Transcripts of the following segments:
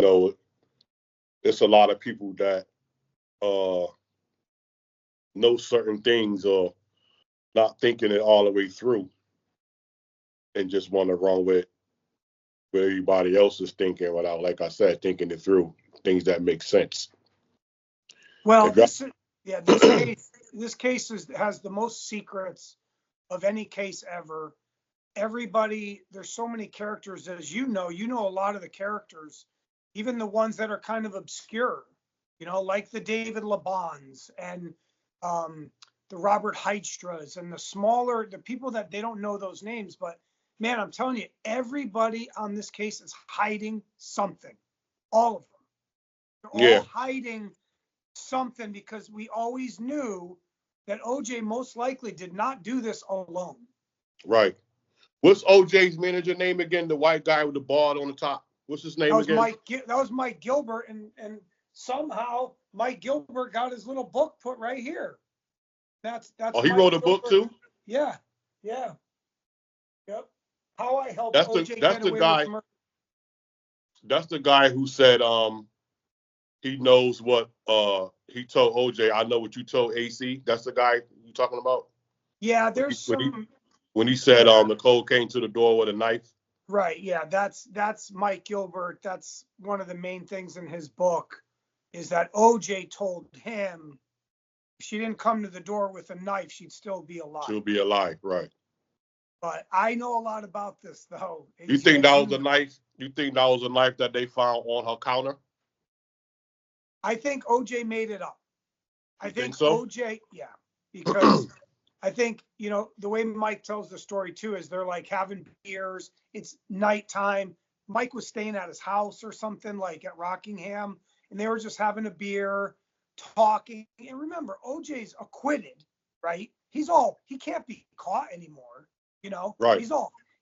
know, it's a lot of people that uh know certain things or not thinking it all the way through and just want to run with what everybody else is thinking without, like I said, thinking it through, things that make sense. Well, If y'all- this case has the most secrets of any case ever. Everybody, there's so many characters, as you know a lot of the characters, even the ones that are kind of obscure, like the David Labans and the Robert Heidstras and the people that they don't know those names. But man, I'm telling you, everybody on this case is hiding something. All of them. They're all hiding something because we always knew that OJ most likely did not do this alone. Right. What's OJ's manager name again? The white guy with the bald on the top. What's his name again? That was Mike Gilbert, and somehow Mike Gilbert got his little book put right here. That's. Oh, he wrote a book too? Yeah. Yep. How I helped That's OJ that's get the away guy. with murder. That's the guy who said he knows what he told OJ. I know what you told AC. That's the guy you talking about? Yeah, when he said Nicole came to the door with a knife. Right. Yeah, that's Mike Gilbert. That's one of the main things in his book is that OJ told him if she didn't come to the door with a knife, she'd still be alive. She'll be alive, right. But I know a lot about this, though. You think that was a knife? You think that was a knife that they found on her counter? I think OJ made it up. I think so? OJ, yeah, because I think, the way Mike tells the story too is they're like having beers. It's nighttime. Mike was staying at his house or something like at Rockingham, and they were just having a beer, talking. And remember, OJ's acquitted, right? He can't be caught anymore, Right.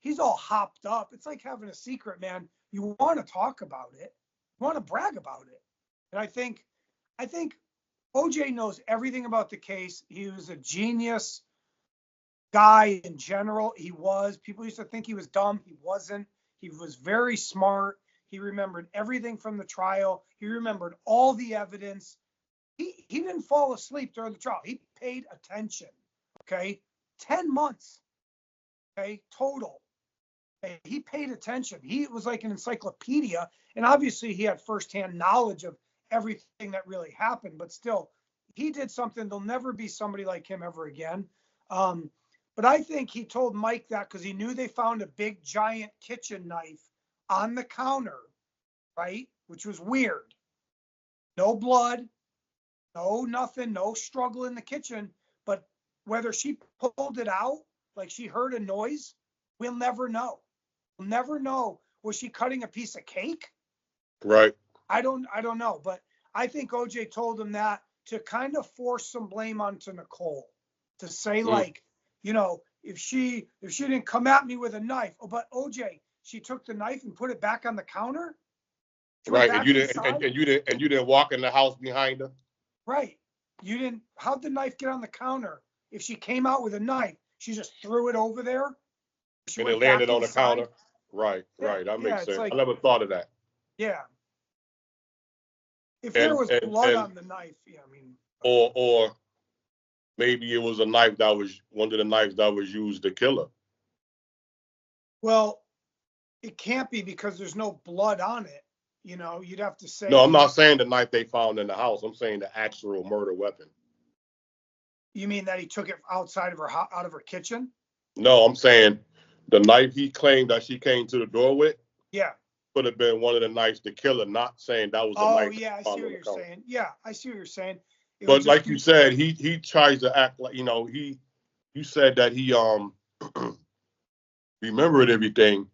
He's all hopped up. It's like having a secret, man. You want to talk about it. You want to brag about it. And I think OJ knows everything about the case. He was a genius guy in general. People used to think he was dumb. He wasn't. He was very smart. He remembered everything from the trial. He remembered all the evidence. He didn't fall asleep during the trial. He paid attention. Okay. 10 months. Okay. Total. Okay? He paid attention. He was like an encyclopedia. And obviously he had firsthand knowledge of everything that really happened, but still he did something. There'll never be somebody like him ever again. But I think he told Mike that because he knew they found a big giant kitchen knife on the counter, right? Which was weird. No blood, no nothing, no struggle in the kitchen. But whether she pulled it out, like she heard a noise, we'll never know. We'll never know. Was she cutting a piece of cake? Right. I don't know. But I think OJ told him that to kind of force some blame onto Nicole. To say like, if she didn't come at me with a knife, but OJ, she took the knife and put it back on the counter. Right, and you didn't walk in the house behind her. Right, you didn't. How'd the knife get on the counter? If she came out with a knife, she just threw it over there. And it landed on the counter. Right, that makes sense. Like, I never thought of that. Yeah. If there was blood on the knife, yeah, I mean. Or maybe it was a knife that was one of the knives that was used to kill her. Well, it can't be because there's no blood on it. You'd have to say. No, I'm not saying the knife they found in the house. I'm saying the actual murder weapon. You mean that he took it outside of her kitchen? No, I'm saying the knife he claimed that she came to the door with. Yeah. Could have been one of the knights to kill her, not saying that was the knife. Oh, yeah, I see what you're saying. Yeah, I see what you're saying. But like you said, he tries to act like, you said that he remembered everything,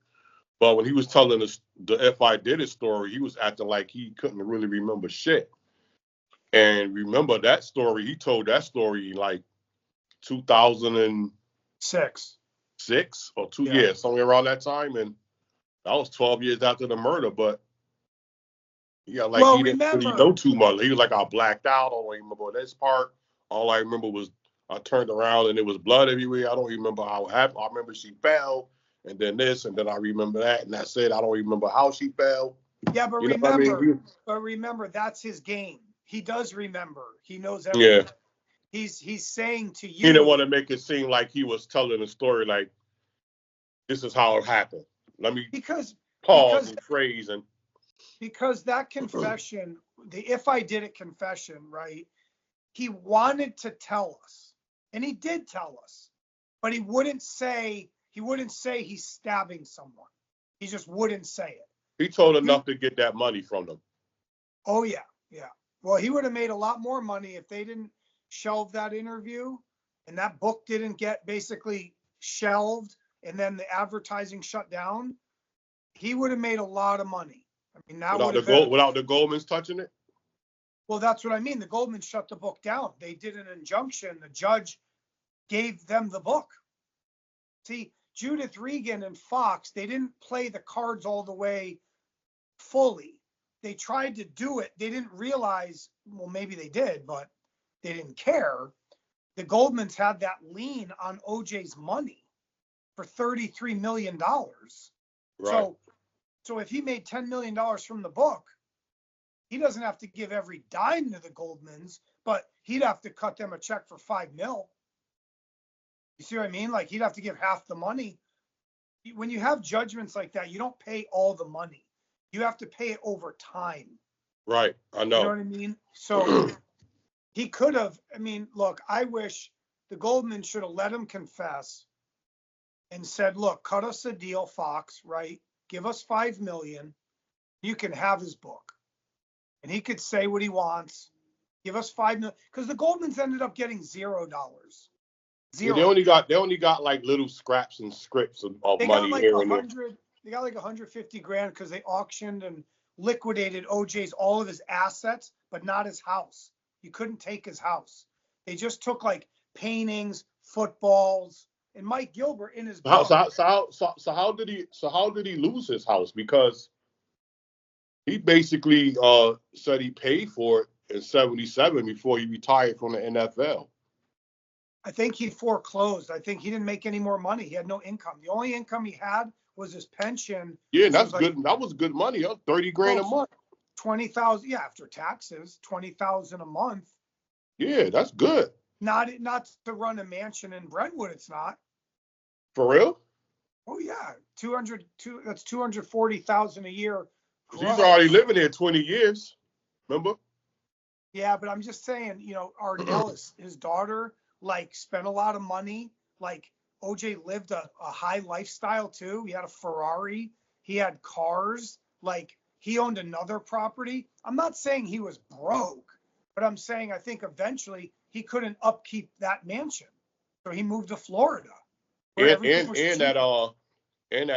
but when he was telling us the If I Did It story, he was acting like he couldn't really remember shit. And remember that story, he told that story like 2006 or 2 years, somewhere around that time, and that was 12 years after the murder, but yeah, like he didn't really know too much. He was like, I blacked out. I don't remember this part. All I remember was I turned around and there was blood everywhere. I don't remember how it happened. I remember she fell and then this and then I remember that and that's it. I don't remember how she fell. Yeah, but You know what I remember, that's his game. He does remember. He knows Yeah. everything. He's saying to He didn't want you to make it seem like he was telling a story like this is how it happened. Let me because pause because and phrase and because that confession, the if I did it confession, right? He wanted to tell us, and he did tell us, but he wouldn't say he's stabbing someone. He just wouldn't say it. he told You, enough to get that money from them. oh yeah, yeah. Well, he would have made a lot more money if they didn't shelve that interview and that book didn't get basically shelved and then the advertising shut down. He would have made a lot of money. I mean, that would have been, Without the Goldmans touching it. well, that's what I mean. The Goldman shut the book down. They did an injunction. The judge gave them the book. See, Judith Regan and Fox, they didn't play the cards all the way fully. They tried to do it. They didn't realize, well, maybe they did, but they didn't care. The Goldmans had that lien on OJ's money for $33 million. Right. So if he made $10 million from the book, he doesn't have to give every dime to the Goldmans, but he'd have to cut them a check for $5 million. You see what I mean? Like he'd have to give half the money. When you have judgments like that, you don't pay all the money. You have to pay it over time. Right. I You know know. what I mean? So he could have, I mean, look, I wish the Goldman should have let him confess and said, look, cut us a deal, Fox, right? Give us $5 million. You can have his book. And he could say what he wants. Give us $5 million. Because the Goldmans ended up getting $0. Yeah, Zero. they only got like little scraps and scripts of They got money like here and there. they got like 150 grand because they auctioned and liquidated OJ's all of his assets, but not his house. You couldn't take his house. They just took like paintings, footballs, and Mike Gilbert in his book. How did he lose his house? Because he basically said he paid for it in '77 before he retired from the NFL. I think he foreclosed. I think he didn't make any more money. He had no income. The only income he had was his pension. Yeah, that's like, good. That was good money. Huh? 30 grand a month. 20,000. Yeah, after taxes, 20,000 a month. Yeah, that's good. Not to run a mansion in Brentwood. It's not. For real? Oh yeah, 200. That's 240,000 a year. He's already living there 20 years. Remember? Yeah, but I'm just saying, Ardell, his daughter, like spent a lot of money. Like OJ lived a high lifestyle too. He had a Ferrari. He had cars. Like he owned another property. I'm not saying he was broke, but I'm saying I think eventually he couldn't upkeep that mansion, so he moved to Florida, where everything was cheap. That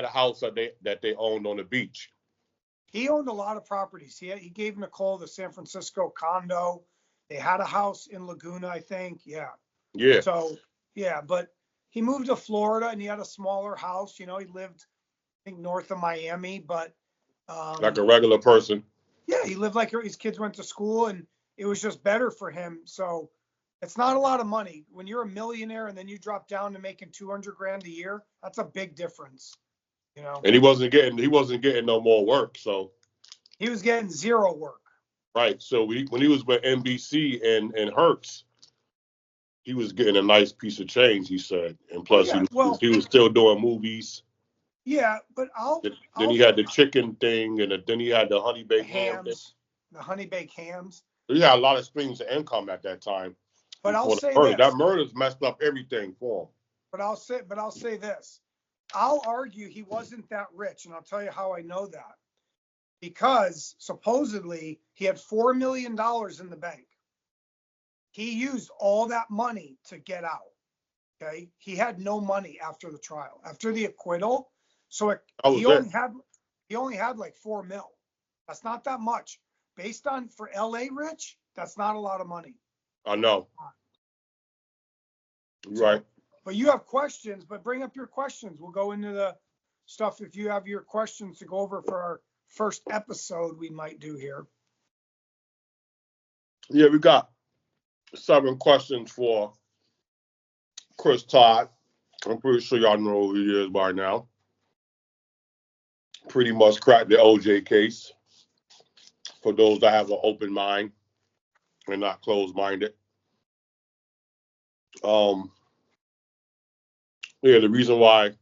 house that they owned on the beach. He owned a lot of properties. He gave Nicole the San Francisco condo. They had a house in Laguna, I think. Yeah. Yeah. So, yeah, but he moved to Florida and he had a smaller house. He lived, I think, north of Miami, but. Like a regular person. Yeah, he lived like his kids went to school and it was just better for him. So it's not a lot of money. When you're a millionaire and then you drop down to making 200 grand a year, that's a big difference. And he wasn't getting no more work, so he was getting zero work. Right. So when he was with NBC and Hertz, he was getting a nice piece of change, he said. And plus he was still doing movies. Yeah, but then he had the chicken thing and then he had the honey baked hams. The honey baked hams. He had a lot of streams of income at that time. But I'll say this. That murder's messed up everything for him. But I'll say this. I'll argue he wasn't that rich, and I'll tell you how I know that. Because supposedly he had $4 million in the bank. He used all that money to get out. Okay, he had no money after the trial, after the acquittal. So he only had like $4 million. That's not that much. Based on for LA rich, that's not a lot of money. I know. Right. But you have questions, but bring up your questions. We'll go into the stuff if you have your questions to go over for our first episode we might do here. Yeah, we got 7 questions for Chris Todd. I'm pretty sure y'all know who he is by now. Pretty much cracked the OJ case. for those that have an open mind and not closed-minded. Yeah, the reason why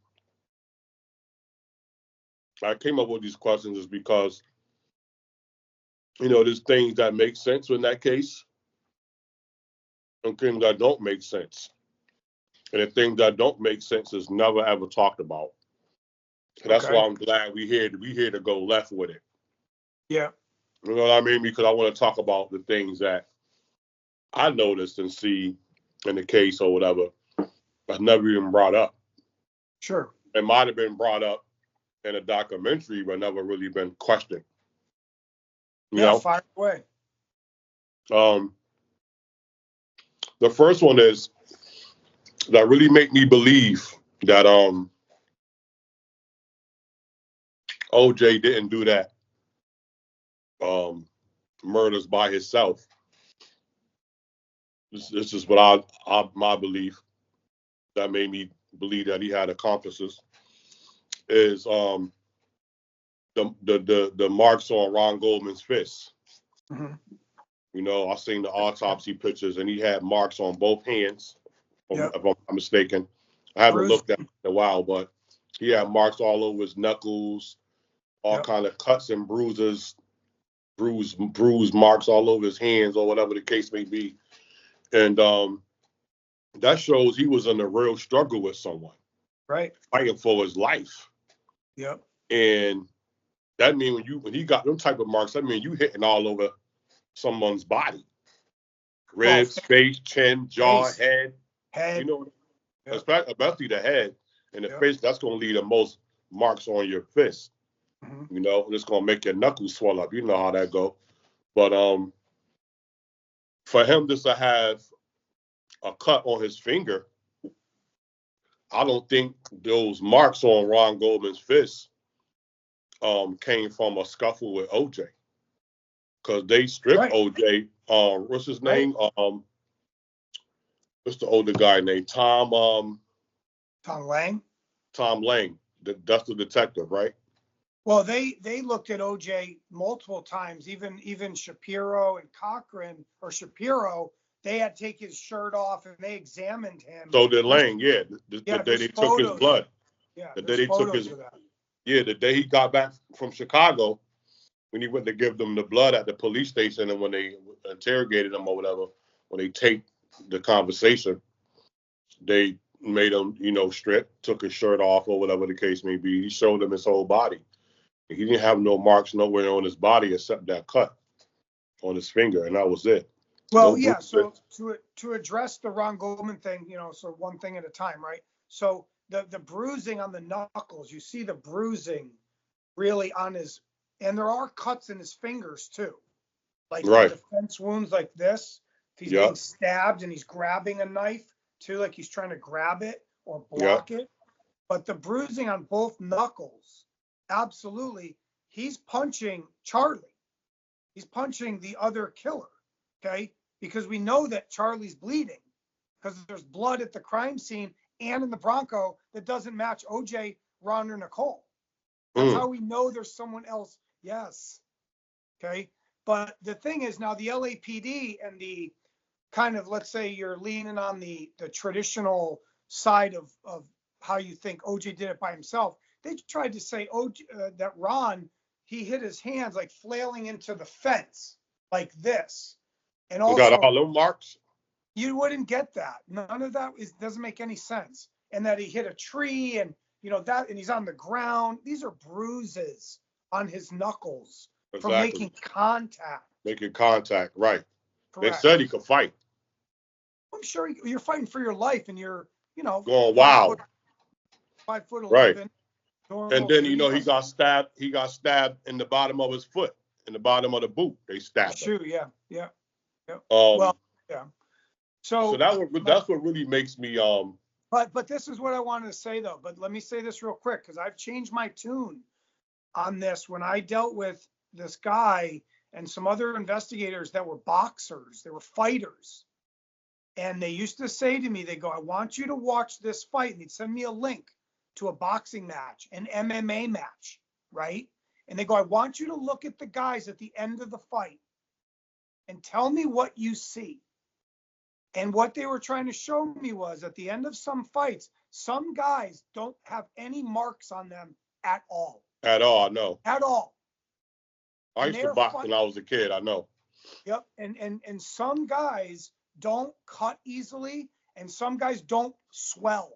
I came up with these questions is because, there's things that make sense in that case and things that don't make sense. And the things that don't make sense is never ever talked about. So that's why Okay. I'm glad we here to go left with it. Yeah. You know what I mean? Because I want to talk about the things that I noticed and see in the case or whatever that's never even brought up. Sure. It might have been brought up in a documentary, but never really been questioned. You Yeah. know? Fire away. The first one is that really make me believe that OJ didn't do that murders by himself. This is what my belief that made me believe that he had accomplices is the marks on Ron Goldman's fist. Mm-hmm. I seen the autopsy pictures and he had marks on both hands. Yep. If I'm not mistaken, I haven't Bruised. looked at it in a while, but he had marks all over his knuckles, all kind of cuts and bruises, bruise marks all over his hands or whatever the case may be. And that shows he was in a real struggle with someone, Right. fighting for his life. Yep. And that means when he got them type of marks, that means you hitting all over someone's body, ribs, face, chin, jaw, face, head. head. Yep. Especially the head and the Yep. face. That's going to leave the most marks on your fist. Mm-hmm. And it's going to make your knuckles swell up. You know how that go. But for him just to have a cut on his finger, I don't think those marks on Ron Goldman's fist came from a scuffle with OJ, because they stripped OJ. What's his name? What's the older guy named Tom? Tom Lang. Tom Lang. That's the detective, right? Well, they looked at OJ multiple times. Even Shapiro and Cochran, or Shapiro, they had to take his shirt off and they examined him. So did Lang, yeah. The day they took his blood. Yeah, the day they took his. Yeah, the day he got back from Chicago, when he went to give them the blood at the police station, and when they interrogated him or whatever, when they taped the conversation, they made him, strip, took his shirt off or whatever the case may be. He showed them his whole body. He didn't have no marks nowhere on his body except that cut on his finger, and that was it. Well, no yeah. So to address the Ron Goldman thing, so one thing at a time, right? So the bruising on the knuckles, you see the bruising really on his, and there are cuts in his fingers too, like defense wounds like this. If he's being stabbed and he's grabbing a knife too, like he's trying to grab it or block it. But the bruising on both knuckles, absolutely, he's punching Charlie. He's punching the other killer, okay? Because we know that Charlie's bleeding because there's blood at the crime scene and in the Bronco that doesn't match OJ, Ron, or Nicole. That's how we know there's someone else. Yes. Okay. But the thing is, now the LAPD and the kind of, let's say you're leaning on the traditional side of how you think OJ did it by himself. They tried to say that Ron, he hit his hands like flailing into the fence like this. And also, got all those marks? You wouldn't get that. None of that doesn't make any sense. And that he hit a tree and that, and he's on the ground. These are bruises on his knuckles from making contact. Making contact, right. Correct. They said he could fight. I'm sure you're fighting for your life and you're, going wild. 5'11". Right. Normal, and then, he got stabbed. He got stabbed in the bottom of his foot, in the bottom of the boot. They stabbed him. Shoe, yeah. Well, yeah. So that's what really makes me But this is what I wanted to say though. But let me say this real quick, because I've changed my tune on this when I dealt with this guy and some other investigators that were boxers. They were fighters. And they used to say to me, they go, I want you to watch this fight. And they'd send me a link to a boxing match, an MMA match, right? And they go, I want you to look at the guys at the end of the fight and tell me what you see. And what they were trying to show me was at the end of some fights, some guys don't have any marks on them at all. At all, no. At all. I used to box when I was a kid, I know. Yep. And some guys don't cut easily and some guys don't swell.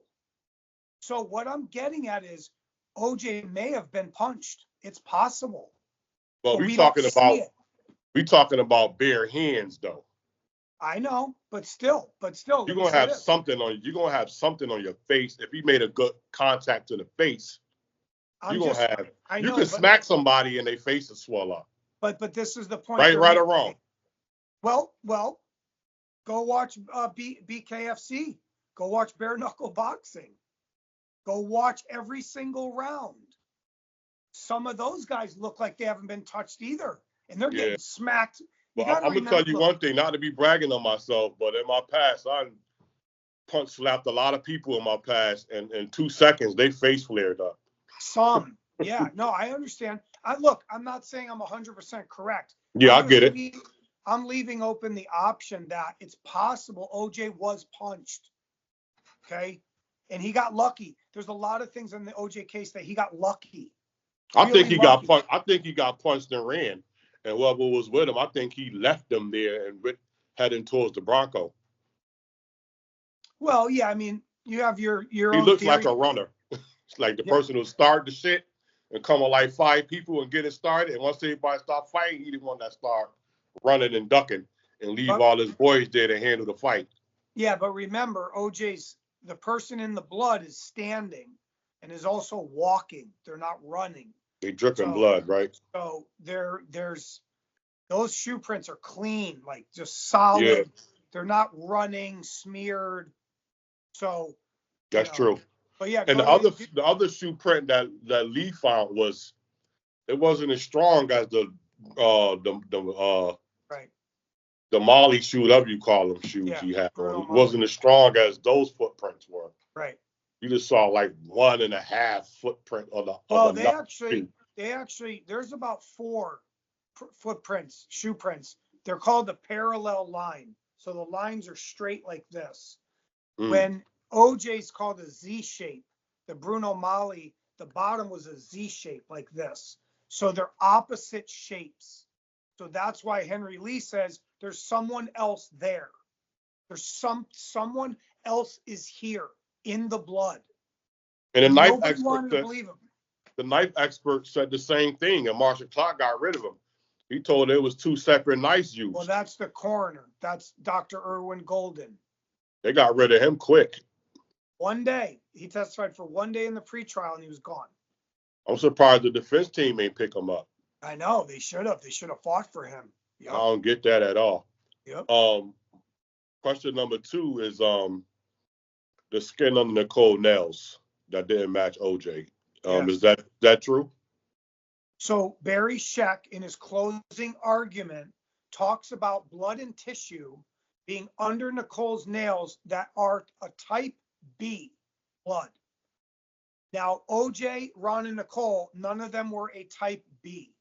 So what I'm getting at is OJ may have been punched. It's possible. Well, But we talking about bare hands though. I know, but still. You're gonna have something on your face. If he made a good contact to the face, you can smack somebody and their face will swell up. But this is the point. Right or wrong? Well, go watch BKFC. Go watch bare knuckle boxing. Go watch every single round. Some of those guys look like they haven't been touched either, and they're getting smacked. Well, I'm gonna tell you one thing, not to be bragging on myself, but in my past, I punch slapped a lot of people in my past, and in 2 seconds they face flared up. Some, yeah, no, I understand. I'm not saying I'm 100% correct. Yeah, I get it. I'm leaving open the option that it's possible OJ was punched. Okay, and he got lucky. There's a lot of things in the OJ case that he got lucky. I think he got punched. I think he got punched and ran. And whoever was with him, I think he left them there and heading towards the Bronco. Well, yeah, I mean, you have your He own looks theory. like a runner. It's like the person who started the shit and come on like 5 people and get it started. And once everybody start fighting, he the one that start running and ducking and leave all his boys there to handle the fight. Yeah, but remember, the person in the blood is standing and is also walking. They're not running. They dripping blood, right? So there's those shoe prints are clean, like just solid. Yeah. They're not running, smeared. So that's true. But yeah, and the other shoe print that Lee found wasn't as strong as the Molly shoe, whatever you call them shoes he had on. It wasn't as strong as those footprints were. Right. You just saw like 1.5 footprint of the. Well, they actually, there's about 4 footprints, shoe prints. They're called the parallel line. So the lines are straight like this. When OJ's called a Z shape, the Bruno Mali, the bottom was a Z shape like this. So they're opposite shapes. So that's why Henry Lee says there's someone else there. There's someone else is here in the blood. And the knife expert wanted to believe him. The knife expert said the same thing, and Marshall Clark got rid of him. He told it was 2 separate knives used. Well, that's the coroner. That's Dr. Irwin Golden. They got rid of him quick. One day. He testified for 1 day in the pretrial, and he was gone. I'm surprised the defense team ain't pick him up. I know. They should have. They should have fought for him. Yep. I don't get that at all. Yep. Question number 2 is the skin on Nicole nails that didn't match OJ. Yes. Is that true? So Barry Scheck, in his closing argument, talks about blood and tissue being under Nicole's nails that are a type B blood. Now, OJ, Ron, and Nicole, none of them were a type B.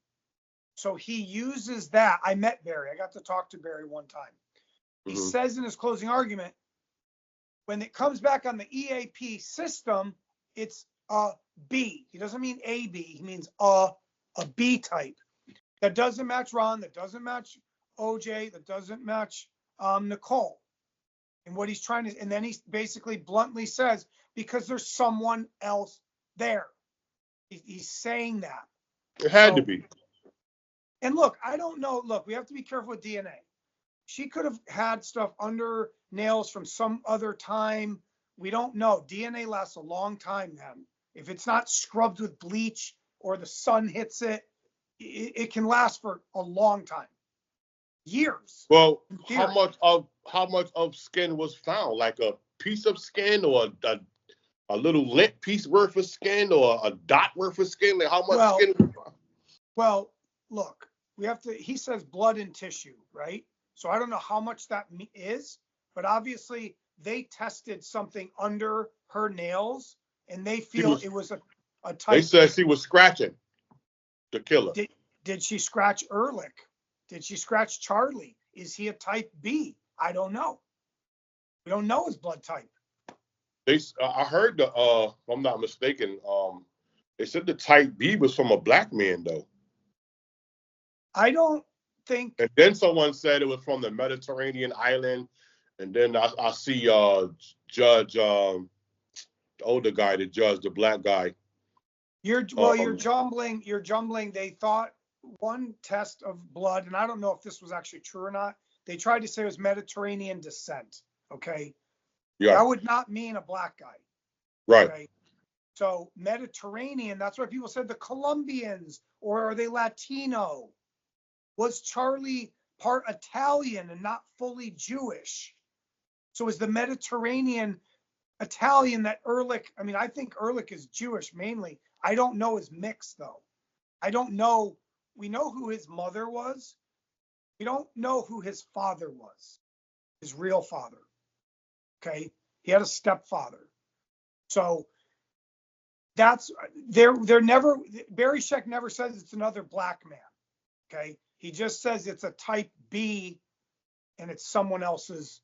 So he uses that. I met Barry. I got to talk to Barry one time. He says in his closing argument, when it comes back on the EAP system, it's a B. He doesn't mean a B. He means a B type. That doesn't match Ron. That doesn't match OJ. That doesn't match Nicole. And what he's trying to, and then he basically bluntly says, because there's someone else there. He's saying that. It had to be. And look, I don't know. Look, we have to be careful with DNA. She could have had stuff under nails from some other time. We don't know. DNA lasts a long time then. If it's not scrubbed with bleach or the sun hits it, it can last for a long time. Years. Well, how much of skin was found? Like a piece of skin or a little lint piece worth of skin or a dot worth of skin? Like how much skin was found? Well, look, he says blood and tissue, right? So I don't know how much that is, but obviously they tested something under her nails and they feel it was a type. They said she was scratching. the killer. Did she scratch Ehrlich? Did she scratch Charlie? Is he a type B? I don't know. We don't know his blood type. I heard if I'm not mistaken, they said the type B was from a black man though. I don't think. And then someone said it was from the Mediterranean island. And then I see Judge, the older guy, the judge, the black guy. You're jumbling. You're jumbling. They thought one test of blood, and I don't know if this was actually true or not. They tried to say it was Mediterranean descent. Okay. Yeah. That would not mean a black guy. Right. Okay? So Mediterranean, that's why people said the Colombians, or are they Latino? Was Charlie part Italian and not fully Jewish? So is the Mediterranean Italian that Ehrlich, I mean, I think Ehrlich is Jewish mainly. I don't know his mix though. I don't know. We know who his mother was. We don't know who his father was, his real father. Okay. He had a stepfather. So that's, they're never, Barry Scheck never says it's another black man. Okay. He just says it's a type B and it's someone else's,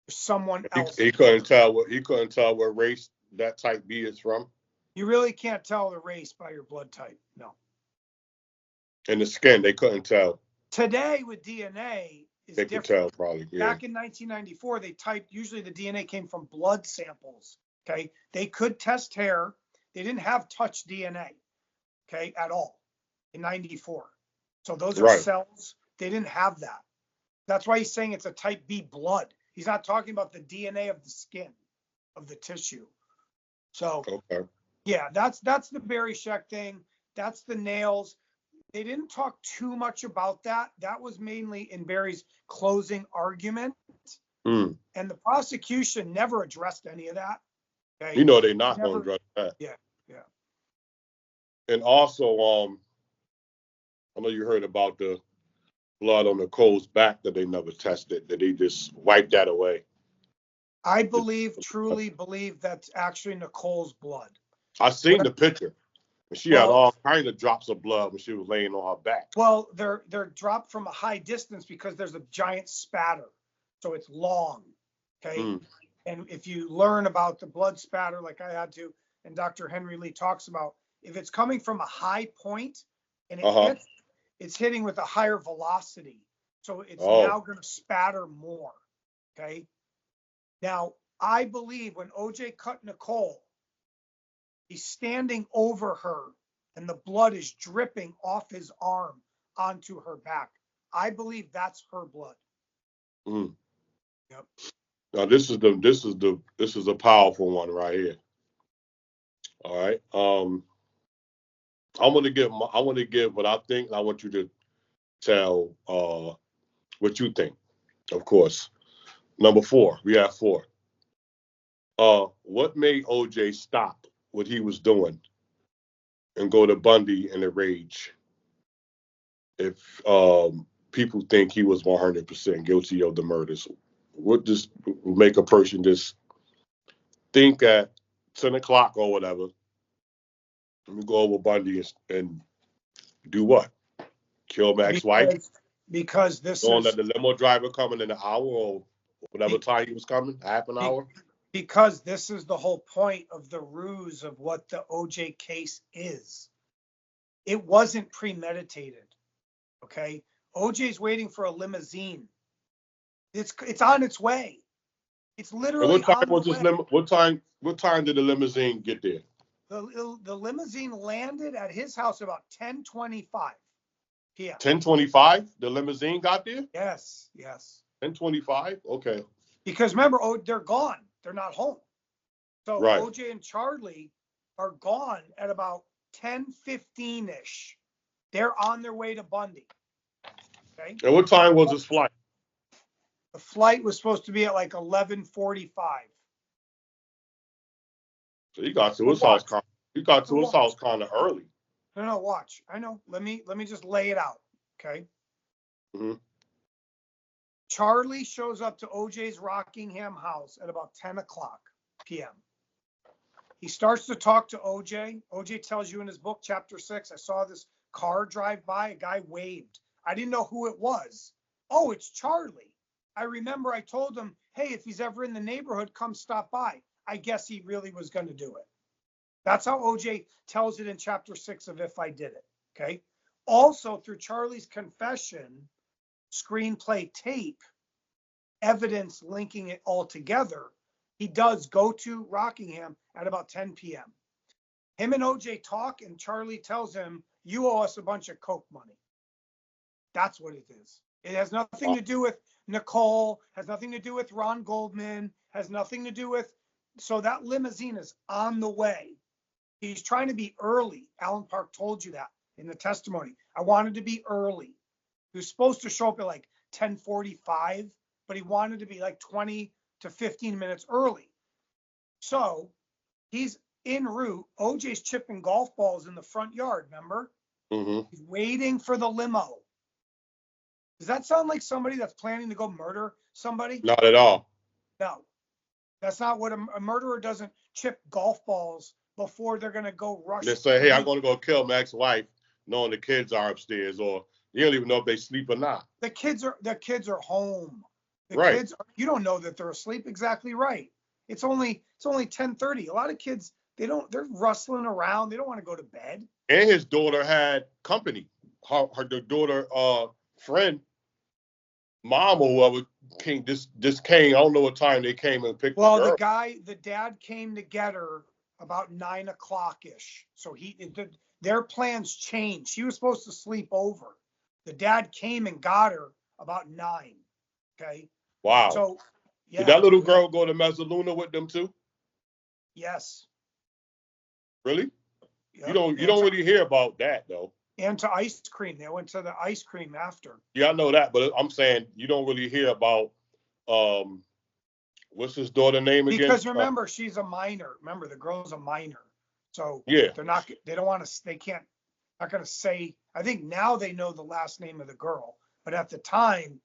someone else. He couldn't tell what race that type B is from. You really can't tell the race by your blood type. No. And the skin, they couldn't tell. Today with DNA is they different. Could tell probably. Yeah. Back in 1994, they typed, usually the DNA came from blood samples. Okay. They could test hair. They didn't have touch DNA. Okay. At all in 94. So those are right. cells. They didn't have that. That's why he's saying it's a type B blood. He's not talking about the DNA of the skin, of the tissue. So, okay. Yeah, that's the Barry Scheck thing. That's the nails. They didn't talk too much about that. That was mainly in Barry's closing argument. And the prosecution never addressed any of that. Okay? You know they're not going to address that. Yeah. And also, I know you heard about the blood on Nicole's back that they never tested, that they just wiped that away. I truly believe that's actually Nicole's blood. I seen the picture. She had all kinds of drops of blood when she was laying on her back. Well, they're dropped from a high distance because there's a giant spatter. So it's long. Okay. And if you learn about the blood spatter, like I had to, and Dr. Henry Lee talks about, if it's coming from a high point and it's hitting with a higher velocity. So it's now going to spatter more. Okay. Now, I believe when OJ cut Nicole, he's standing over her and the blood is dripping off his arm onto her back. I believe that's her blood. Yep. Now this is a powerful one right here. All right. I want to give what I think, and I want you to tell what you think. Of course. Number 4. We have 4. What made OJ stop what he was doing and go to Bundy in a rage? If people think he was 100% guilty of the murders, what does make a person just think at 10 o'clock or whatever, let me go over Bundy and do what? Kill Max's wife? Because this knowing that the limo driver coming in an hour or whatever time he was coming, half an hour? Because this is the whole point of the ruse of what the OJ case is. It wasn't premeditated. Okay? OJ's waiting for a limousine. It's on its way. It's literally and what time on was the this way. What time did the limousine get there? The limousine landed at his house about 10:25 p.m. 10:25? The limousine got there? Yes. 10:25? Okay. Because remember, they're gone. They're not home. So right. OJ and Charlie are gone at about 10:15-ish. They're on their way to Bundy. Okay. And what time was his flight? The flight was supposed to be at like 11:45. So he got to his house. He got to his house kind of early. No, watch. I know. Let me just lay it out. Okay. Mm-hmm. Charlie shows up to OJ's Rockingham house at about 10 o'clock p.m. He starts to talk to OJ. OJ tells you in his book, chapter 6, I saw this car drive by. A guy waved. I didn't know who it was. Oh, it's Charlie. I remember I told him, hey, if he's ever in the neighborhood, come stop by. I guess he really was going to do it. That's how OJ tells it in chapter 6 of If I Did It. Okay. Also, through Charlie's confession, screenplay tape, evidence linking it all together, he does go to Rockingham at about 10 p.m. Him and OJ talk, and Charlie tells him, you owe us a bunch of coke money. That's what it is. It has nothing to do with Nicole, has nothing to do with Ron Goldman, has nothing to do with, so that limousine is on the way. He's trying to be early. Alan Park told you that in the testimony. I wanted to be early. He was supposed to show up at like 10:45, but he wanted to be like 20 to 15 minutes early. So he's en route. OJ's chipping golf balls in the front yard, remember? Mm-hmm. He's waiting for the limo. Does that sound like somebody that's planning to go murder somebody? Not at all. No. That's not what a murderer doesn't chip golf balls before they're going to go rush. They say, hey, I'm going to go kill my ex-wife, knowing the kids are upstairs, or you don't even know if they sleep or not. The kids are home. Right. Kids you don't know that they're asleep. Exactly right. It's only 10:30. A lot of kids, they're rustling around. They don't want to go to bed. And his daughter had company. The daughter friend, mom or whoever came, this came, I don't know what time they came and picked Well, her up. the dad came to get her about 9 o'clock ish. So their plans changed. She was supposed to sleep over. The dad came and got her about 9. Okay. Wow. So yeah. Did that little girl go to Mezzaluna with them too? Yes. Really? Yep. You don't really hear about that though. And to ice cream. They went to the ice cream after. Yeah, I know that, but I'm saying you don't really hear about what's his daughter's name again? Because remember, she's a minor. Remember, the girl's a minor. So yeah, they don't want to, they can't, not going to say, I think now they know the last name of the girl, but at the time,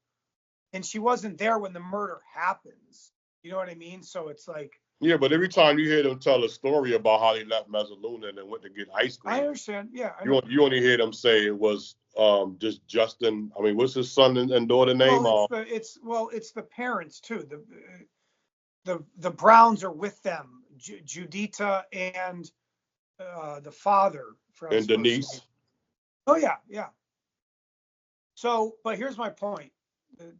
and she wasn't there when the murder happens. You know what I mean? So it's like. Yeah, but every time you hear them tell a story about how they left Mezzaluna and then went to get ice cream. I understand. Yeah. You only hear them say it was just Justin. I mean, what's his son and daughter name? Well, it's the parents too. The Browns are with them, Judita and the father. And Denise. Oh yeah, yeah. So, but here's my point.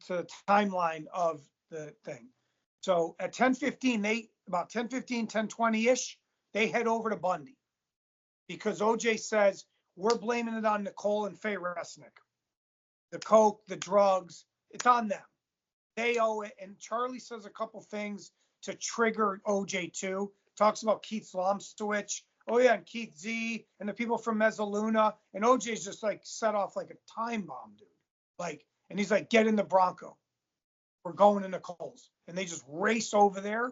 To the timeline of the thing. So at 10:15, about 10:15, 10:20-ish, they head over to Bundy because OJ says we're blaming it on Nicole and Faye Resnick. The coke, the drugs, it's on them. They owe it. And Charlie says a couple things to trigger OJ too. Talks about Keith Slomstowicz. Oh yeah, and Keith Z and the people from Mezzaluna. And OJ's just like set off like a time bomb, dude. Like, and he's like, get in the Bronco. We're going to Nicole's. And they just race over there.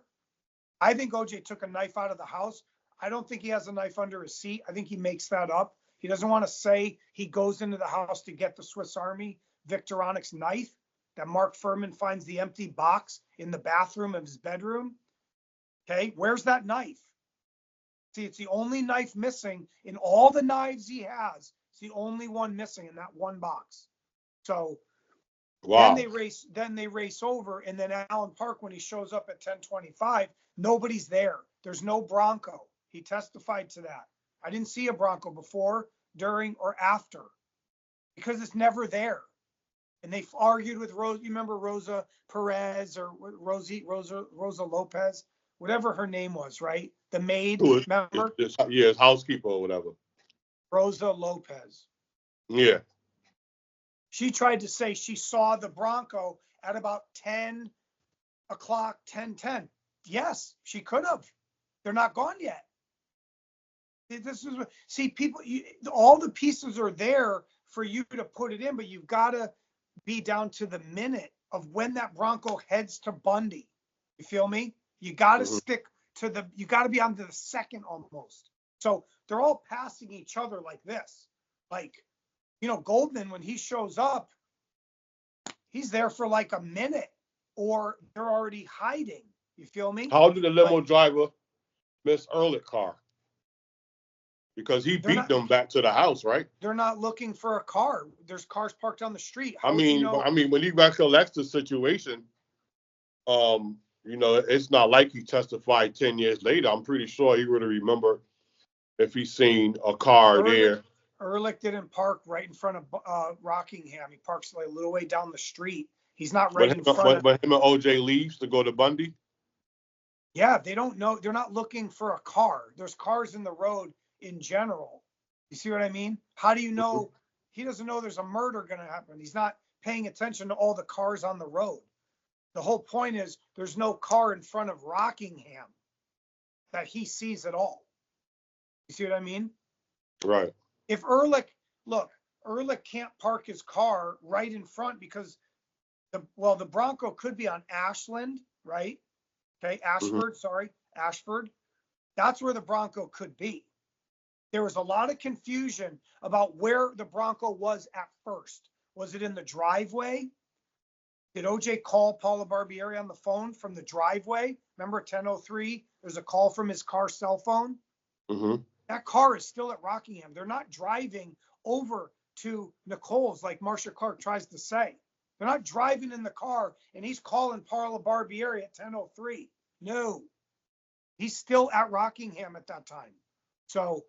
I think OJ took a knife out of the house. I don't think he has a knife under his seat. I think he makes that up. He doesn't want to say he goes into the house to get the Swiss Army Victorinox knife that Mark Furman finds the empty box in the bathroom of his bedroom. Okay, where's that knife? See, it's the only knife missing in all the knives he has. It's the only one missing in that one box. So wow. Then they race over, and then Alan Park, when he shows up at 10:25, nobody's there. There's no Bronco. He testified to that. I didn't see a Bronco before, during, or after because it's never there. And they've argued with Rose. You remember Rosa Perez or Rosa Lopez, whatever her name was, right? The maid, remember? His housekeeper or whatever. Rosa Lopez. Yeah. She tried to say she saw the Bronco at about 10 o'clock, 10:10. Yes, she could have. They're not gone yet. People, all the pieces are there for you to put it in, but you've got to be down to the minute of when that Bronco heads to Bundy. You feel me? You got to stick to you got to be on to the second almost. So they're all passing each other like this. Like, Goldman, when he shows up, he's there for like a minute or they're already hiding. You feel me? How did the limo driver miss Ehrlich's car? because he They're beat not them back to the house, right? they're not looking for a car. There's cars parked on the street. I How would you mean, know? when he recollects the situation, it's not like he testified 10 years later. I'm pretty sure he would have remembered if he seen a car there. Ehrlich didn't park right in front of Rockingham. He parks like a little way down the street. He's not right in front of. When him and OJ leaves to go to Bundy. Yeah, they don't know. They're not looking for a car. There's cars in the road in general. You see what I mean? How do you know? He doesn't know there's a murder going to happen. He's not paying attention to all the cars on the road. The whole point is there's no car in front of Rockingham that he sees at all. You see what I mean? Right. If Ehrlich can't park his car right in front because the Bronco could be on Ashland, right? Okay, Ashford. That's where the Bronco could be. There was a lot of confusion about where the Bronco was at first. Was it in the driveway? Did OJ call Paula Barbieri on the phone from the driveway? Remember at 10:03, there's a call from his car cell phone. Mm-hmm. That car is still at Rockingham. They're not driving over to Nicole's like Marcia Clark tries to say. They're not driving in the car and he's calling Paula Barbieri at 10:03. No, he's still at Rockingham at that time. So,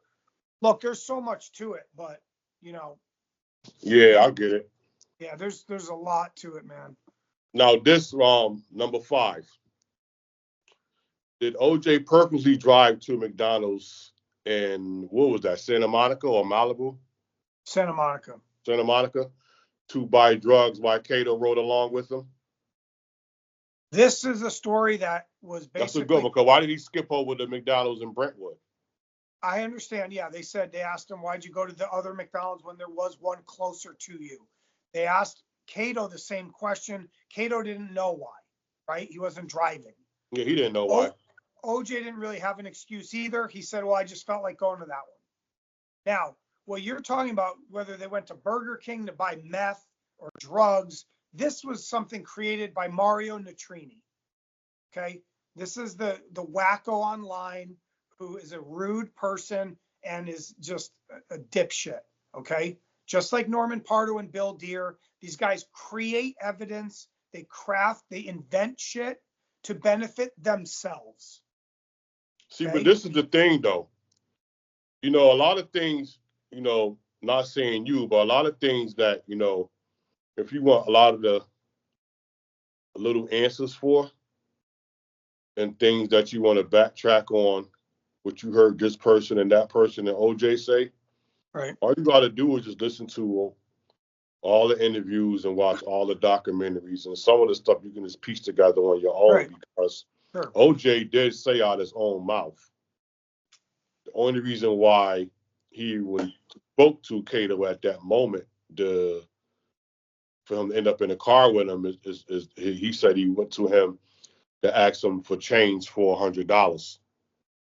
look, there's so much to it, but Yeah, I get it. Yeah, there's a lot to it, man. Now this number 5. Did OJ purposely drive to McDonald's in what was that, Santa Monica or Malibu? Santa Monica. Santa Monica to buy drugs while Cato rode along with him? This is a story that was basically. That's a good one. Because why did he skip over the McDonald's in Brentwood? I understand. Yeah, they asked him, why'd you go to the other McDonald's when there was one closer to you? They asked Cato the same question. Cato didn't know why, right? He wasn't driving. Yeah, he didn't know why. OJ didn't really have an excuse either. He said, well, I just felt like going to that one. Now, what you're talking about, whether they went to Burger King to buy meth or drugs, this was something created by Mario Nitrini. Okay? This is the wacko online who is a rude person and is just a dipshit. Okay? Just like Norman Pardo and Bill Deere, these guys create evidence, they invent shit to benefit themselves. See, okay? But this is the thing, though. A lot of things, not saying you, but a lot of things that, if you want a lot of the little answers for and things that you want to backtrack on what you heard this person and that person and OJ say, right? All you got to do is just listen to all the interviews and watch all the documentaries, and some of the stuff you can just piece together on your own, right? Because OJ did say out his own mouth. The only reason why he spoke to Cato at that moment for him to end up in a car with him is he said he went to him to ask him for change for $100.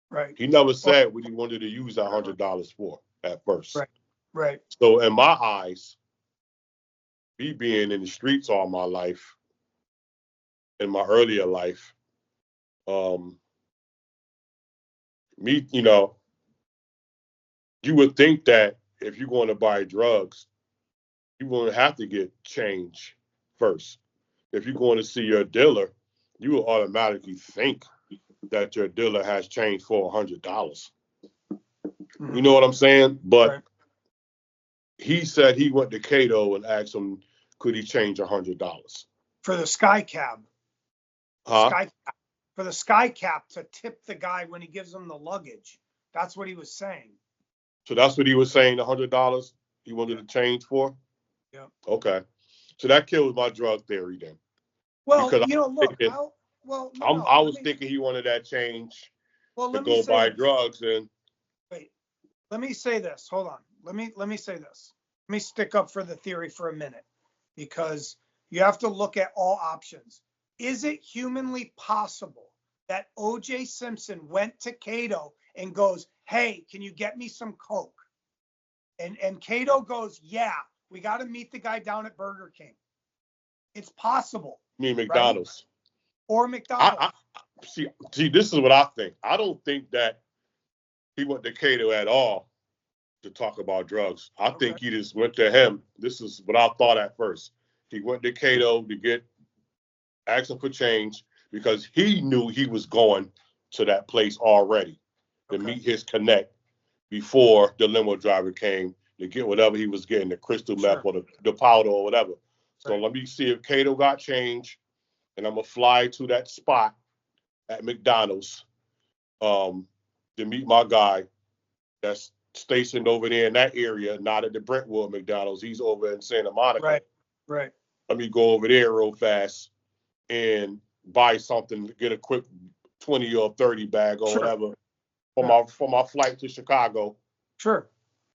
Right. He never said what he wanted to use that $100 for at first. Right. Right. So in my eyes, me being in the streets all my life, in my earlier life, you would think that if you're going to buy drugs, you're going to have to get change first. If you're going to see your dealer, you will automatically think that your dealer has change for $100. Mm-hmm. You know what I'm saying? But right. He said he went to Cato and asked him, could he change $100? For the sky cab. Huh? For the sky cap to tip the guy when he gives him the luggage. That's what he was saying. So that's what he was saying, $100 he wanted to change for? Yeah. Okay. So that kills my drug theory then. Well, because I was thinking he wanted that change to go buy drugs. And wait, let me say this. Hold on. Let me say this. Let me stick up for the theory for a minute, because you have to look at all options. Is it humanly possible that O.J. Simpson went to Cato and goes, hey, can you get me some Coke? And Cato goes, yeah, we got to meet the guy down at Burger King. It's possible. You mean McDonald's? Right? Or McDonald's. See, this is what I think. I don't think that he went to Cato at all to talk about drugs. I Okay. think he just went to him. This is what I thought at first. He went to Cato to get asking for change because he knew he was going to that place already to meet his connect before the limo driver came to get whatever he was getting, the crystal meth or the powder or whatever. So let me see if Cato got change, and I'm gonna fly to that spot at McDonald's to meet my guy that's stationed over there in that area, not at the Brentwood McDonald's. He's over in Santa Monica. Right. Right. Let me go over there real fast and buy something, get a quick 20 or 30 bag or whatever for my flight to Chicago. Sure.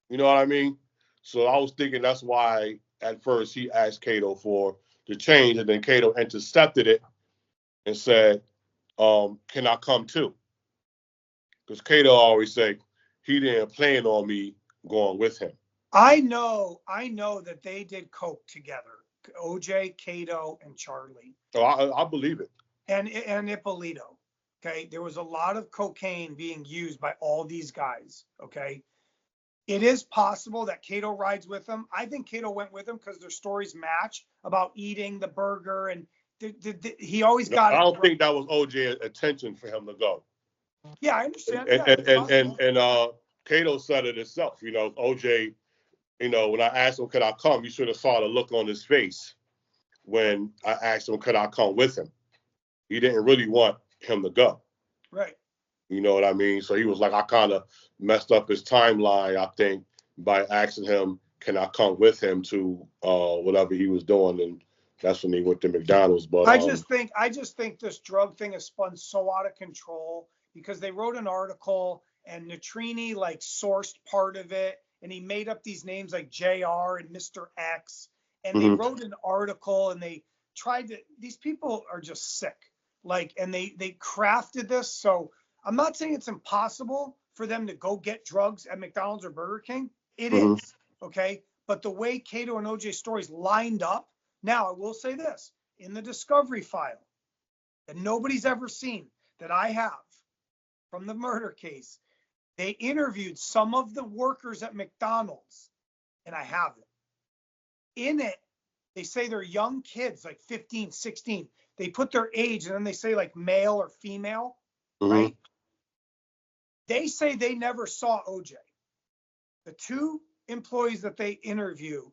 You know what I mean? So I was thinking that's why at first he asked Cato for the change, and then Cato intercepted it and said, can I come too? Because Cato always say he didn't plan on me going with him. I know that they did coke together. OJ, Cato, and Charlie. So I believe it. And Ippolito. Okay. There was a lot of cocaine being used by all these guys. Okay. It is possible that Cato rides with them. I think Cato went with him because their stories match about eating the burger, and he always got it. I don't think that was OJ's intention for him to go. Yeah, I understand. And Cato said it himself. You know, OJ, you know, when I asked him, could I come? You should have saw the look on his face when I asked him, could I come with him? He didn't really want him to go. Right. You know what I mean? So he was like, I kind of messed up his timeline, I think, by asking him, can I come with him to whatever he was doing? And that's when he went to McDonald's. But I just think this drug thing has spun so out of control because they wrote an article and Nitrini like sourced part of it, and he made up these names like JR and Mr. X, and they wrote an article and they tried to. These people are just sick, like, and they crafted this. So I'm not saying it's impossible for them to go get drugs at McDonald's or Burger King. It is, okay? But the way Cato and OJ stories lined up, now I will say this, in the discovery file that nobody's ever seen that I have from the murder case, they interviewed some of the workers at McDonald's, and I have it. In it, they say they're young kids, like 15, 16. They put their age, and then they say like male or female, right? They say they never saw OJ. The two employees that they interview,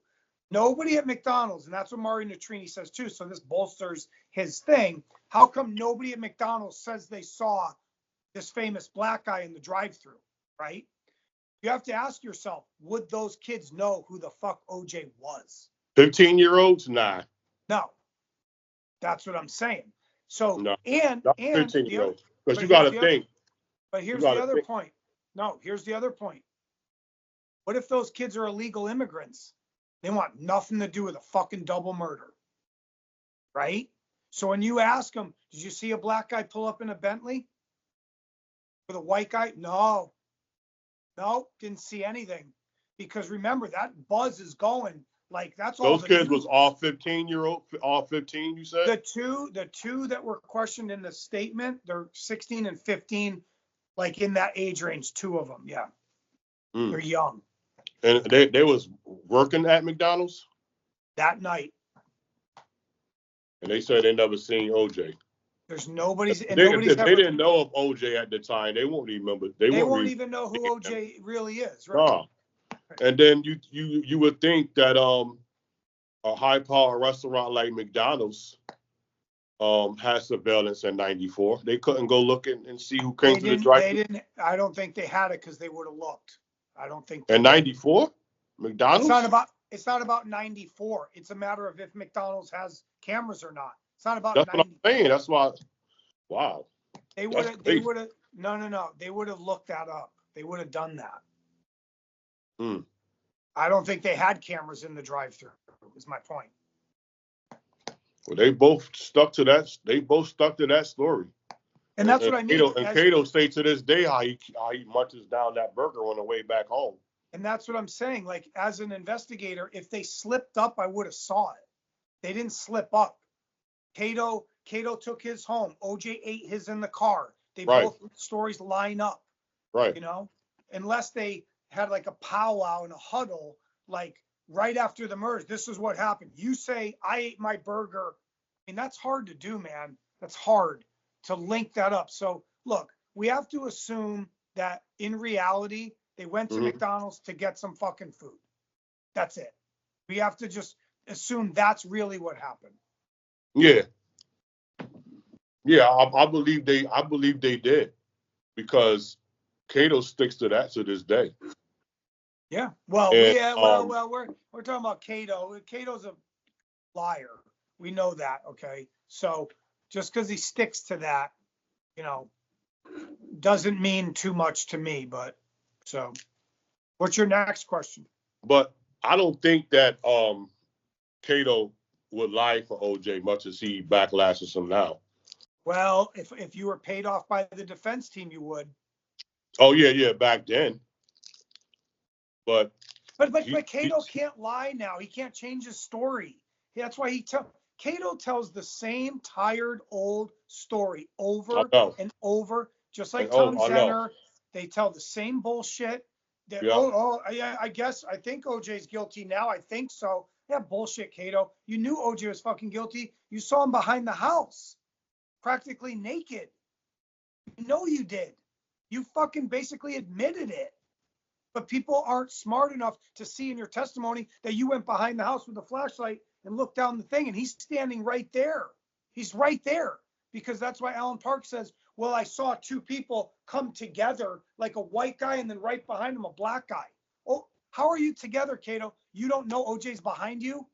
nobody at McDonald's, and that's what Mario Nitrini says too, so this bolsters his thing. How come nobody at McDonald's says they saw this famous black guy in the drive-thru, right? You have to ask yourself, would those kids know who the fuck OJ was? 15-year-olds? Nah. No. That's what I'm saying. So, no, and 15-year-olds. Because you got to think. But here's the other point. No, here's the other point. What if those kids are illegal immigrants? They want nothing to do with a fucking double murder, right? So when you ask them, did you see a black guy pull up in a Bentley with a white guy? No, didn't see anything. Because remember, that buzz is going. Like, that's all. Those kids was all 15-year-old, all 15, you said? The two that were questioned in the statement, they're 16 and 15, like in that age range, two of them, yeah. They're young. And they was working at McDonald's? That night. And they said they never seen OJ. There's nobody's. If they didn't know of OJ at the time, they won't even remember. They won't even know who OJ really is, right? No. And then you would think that a high-power restaurant like McDonald's has surveillance in '94. They couldn't go look and see who came to the drive-thru. They didn't. I don't think they had it because they would have looked. I don't think. In '94, McDonald's. It's not about '94. It's a matter of if McDonald's has cameras or not. It's not about. That's what I'm saying. That's why. Wow. They would have. No. They would have looked that up. They would have done that. I don't think they had cameras in the drive-thru. Is my point. Well, they both stuck to that. They both stuck to that story. And that's what I mean. Cato states to this day how he munches down that burger on the way back home. And that's what I'm saying. Like, as an investigator, if they slipped up, I would have saw it. They didn't slip up. Cato took his home. OJ ate his in the car. They both stories line up. Right. You know, unless they had like a powwow and a huddle, like right after the merge. This is what happened. You say, I ate my burger. I mean, that's hard to do, man. That's hard to link that up. So look, we have to assume that in reality, they went to Hmm. McDonald's to get some fucking food. That's it. We have to just assume that's really what happened. Yeah, yeah. I believe they did because Cato sticks to that to this day. Yeah. Well, And we're talking about Cato. Cato's a liar. We know that. Okay. So just because he sticks to that, you know, doesn't mean too much to me. But so, what's your next question? but I don't think that Cato would lie for OJ much as he backlashes him now. Well, if you were paid off by the defense team, you would. Oh yeah, yeah, back then. But But he Cato can't lie now. He can't change his story. That's why Cato tells the same tired old story I over know. and over, just And, like oh, Tom I know. Zenner. They tell the same bullshit. That Yeah. yeah, I think OJ's guilty now. I think so. Yeah, bullshit, Cato. You knew OJ was fucking guilty. You saw him behind the house, practically naked. You know you did. You fucking basically admitted it. But people aren't smart enough to see in your testimony that you went behind the house with a flashlight and looked down the thing, and he's standing right there. He's right there because that's why Alan Park says, well, I saw two people come together, like a white guy and then right behind him a black guy. Oh, how are you together, Cato? You don't know OJ's behind you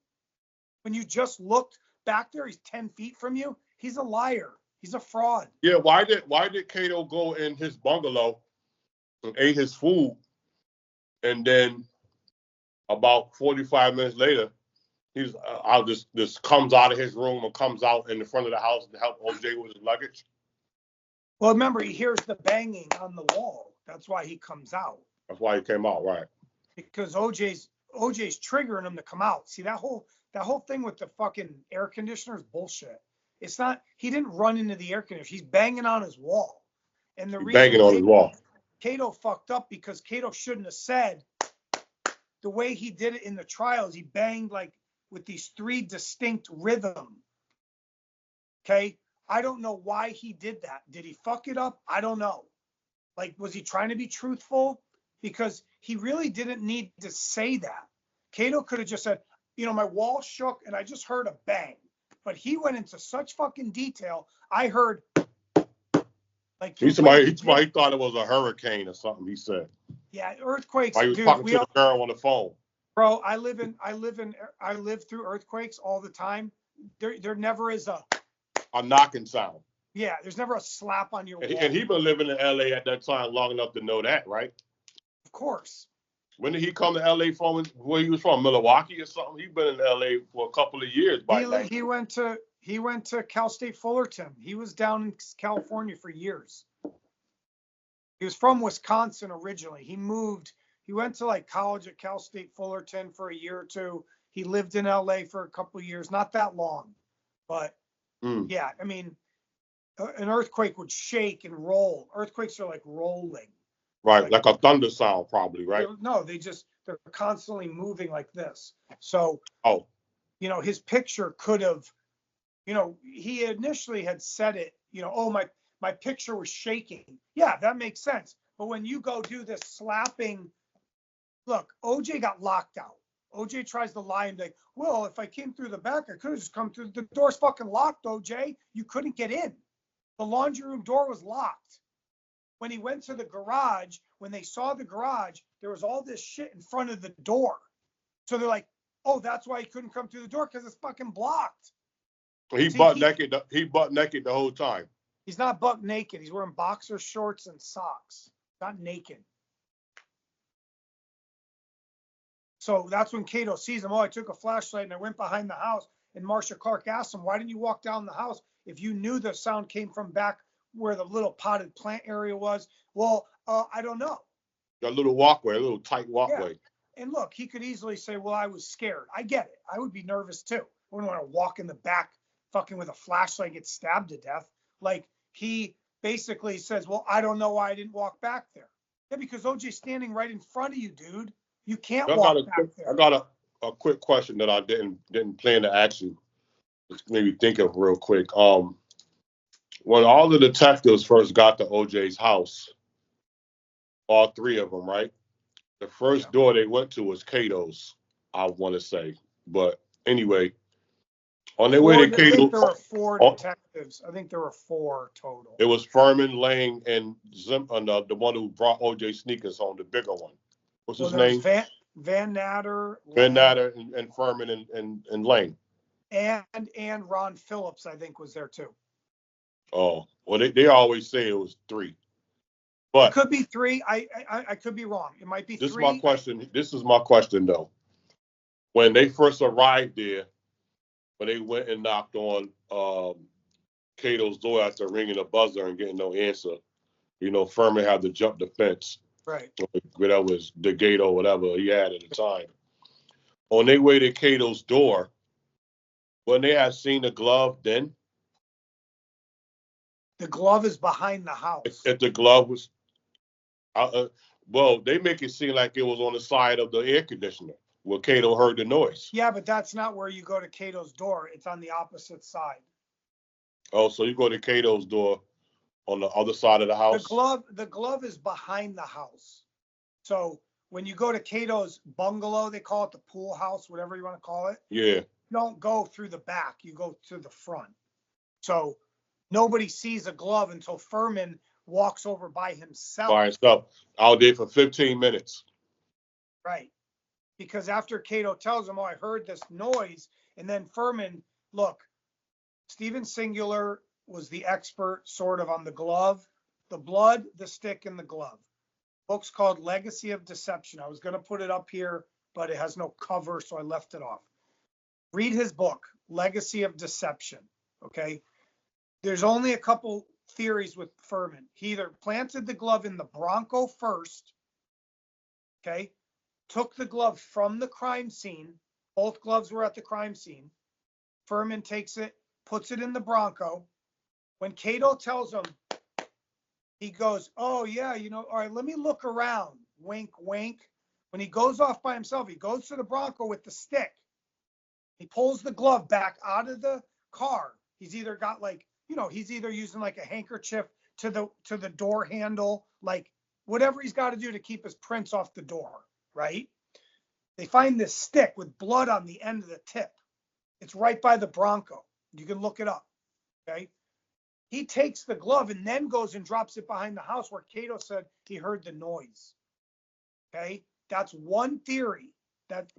when you just looked back there. He's 10 feet from you. He's a liar. He's a fraud. Yeah, why did Cato go in his bungalow and ate his food, and then about 45 minutes later, he's out this comes out of his room and comes out in the front of the house to help OJ with his luggage. Well, remember, he hears the banging on the wall. That's why he comes out. That's why he came out, right? Because OJ's triggering him to come out. See that whole thing with the fucking air conditioner is bullshit. It's not. He didn't run into the air conditioner. He's banging on his wall. And the He's reason banging on his wall. Cato fucked up because Cato shouldn't have said the way he did it in the trials. He banged like with these three distinct rhythm. Okay. I don't know why he did that. Did he fuck it up? I don't know. Like, was he trying to be truthful? Because he really didn't need to say that. Cato could have just said, my wall shook and I just heard a bang. But he went into such fucking detail. I heard like He thought it was a hurricane or something. He said. Yeah, earthquakes. While he was Dude, talking to the girl on the phone. Bro, I live through earthquakes all the time. There never is a knocking sound. Yeah, there's never a slap on your wall. And he been living in LA at that time long enough to know that, right? Of course. When did he come to LA from? Where he was from, Milwaukee or something? He's been in LA for a couple of years by now. He went to Cal State Fullerton. He was down in California for years. He was from Wisconsin originally. He went to like college at Cal State Fullerton for a year or two. He lived in LA for a couple of years, not that long. But yeah, I mean, an earthquake would shake and roll. Earthquakes are like rolling. Right, like a thunder sound probably, right? No, they're constantly moving like this. So, his picture could have, he initially had said it, oh, my picture was shaking. Yeah, that makes sense. But when you go do this slapping, look, OJ got locked out. OJ tries to lie and be like, well, if I came through the back, I could have just come through. The door's fucking locked, OJ. You couldn't get in. The laundry room door was locked. When he went to the garage, when they saw the garage, there was all this shit in front of the door. So they're like, oh, that's why he couldn't come through the door because it's fucking blocked. He butt naked. He butt naked the whole time. He's not butt naked. He's wearing boxer shorts and socks. Not naked. So that's when Cato sees him. Oh, I took a flashlight and I went behind the house. And Marcia Clark asked him, why didn't you walk down the house if you knew the sound came from back where the little potted plant area was? Well, I don't know. That little walkway, a little tight walkway. Yeah. And look, he could easily say, well, I was scared. I get it. I would be nervous too. I wouldn't want to walk in the back fucking with a flashlight and get stabbed to death. Like, he basically says, well, I don't know why I didn't walk back there. Yeah, because OJ's standing right in front of you, dude. You can't I walk got back there. I got a quick question that I didn't plan to ask you. Just maybe think of real quick. When all the detectives first got to OJ's house, all three of them, right? The Yeah. first door they went to was Cato's, I want to say. But anyway, on their way to I think Cato, there were 4 detectives. I think there were 4 total. it was Furman, Lang, and the one who brought OJ sneakers home, the bigger one. What's Well, his there was name? Van Natter, Van Lang, Natter and Furman and Lang. and Ron Phillips, I think, was there too. Oh, well, they always say it was 3. It But could be 3. I could be wrong. It might be this is 3. my question. This is my question, though. When they first arrived there, when they went and knocked on Cato's door after ringing the buzzer and getting no answer, Furman had to jump the fence, Right. whatever was the gate or whatever he had at the time. On their way to Cato's door, when they had seen the glove, then The glove is behind the house. if the glove was, well, they make it seem like it was on the side of the air conditioner where Cato heard the noise. Yeah, but that's not where you go to Cato's door. It's on the opposite side. Oh, so you go to Cato's door on the other side of the house? The glove is behind the house. So when you go to Cato's bungalow, they call it the pool house, whatever you want to call it. Yeah. You don't go through the back, you go to the front. So nobody sees a glove until Furman walks over by himself. By himself. Out there for 15 minutes. Right. Because after Cato tells him, oh, I heard this noise, and then Furman, look, Steven Singular was the expert sort of on the glove, the blood, the stick, and the glove. Book's called Legacy of Deception. I was going to put it up here, but it has no cover, so I left it off. Read his book, Legacy of Deception, okay? There's only a couple theories with Furman. He either planted the glove in the Bronco first, okay, took the glove from the crime scene. Both gloves were at the crime scene. Furman takes it, puts it in the Bronco. When Cato tells him, he goes, oh, yeah, all right, let me look around. Wink, wink. When he goes off by himself, he goes to the Bronco with the stick. He pulls the glove back out of the car. He's either got he's either using like a handkerchief to the door handle, like whatever he's got to do to keep his prints off the door, right? They find this stick with blood on the end of the tip. It's right by the Bronco. You can look it up, okay? He takes the glove and then goes and drops it behind the house where Cato said he heard the noise, okay? That's one theory.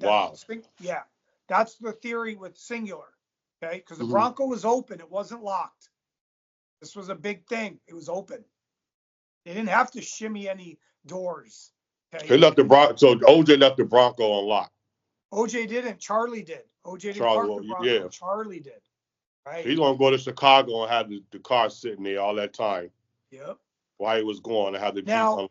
Wow. Yeah, that's the theory with Singular, okay? Because the Bronco was open. It wasn't locked. This was a big thing. It was open. They didn't have to shimmy any doors. Okay? He left the Bronco. So OJ left the Bronco unlocked. OJ didn't. Charlie did. OJ didn't Charlie, park the Bronco. yeah. Charlie did. Right. He's gonna go to Chicago and have the car sitting there all that time. Yep. While he was gone, and have the now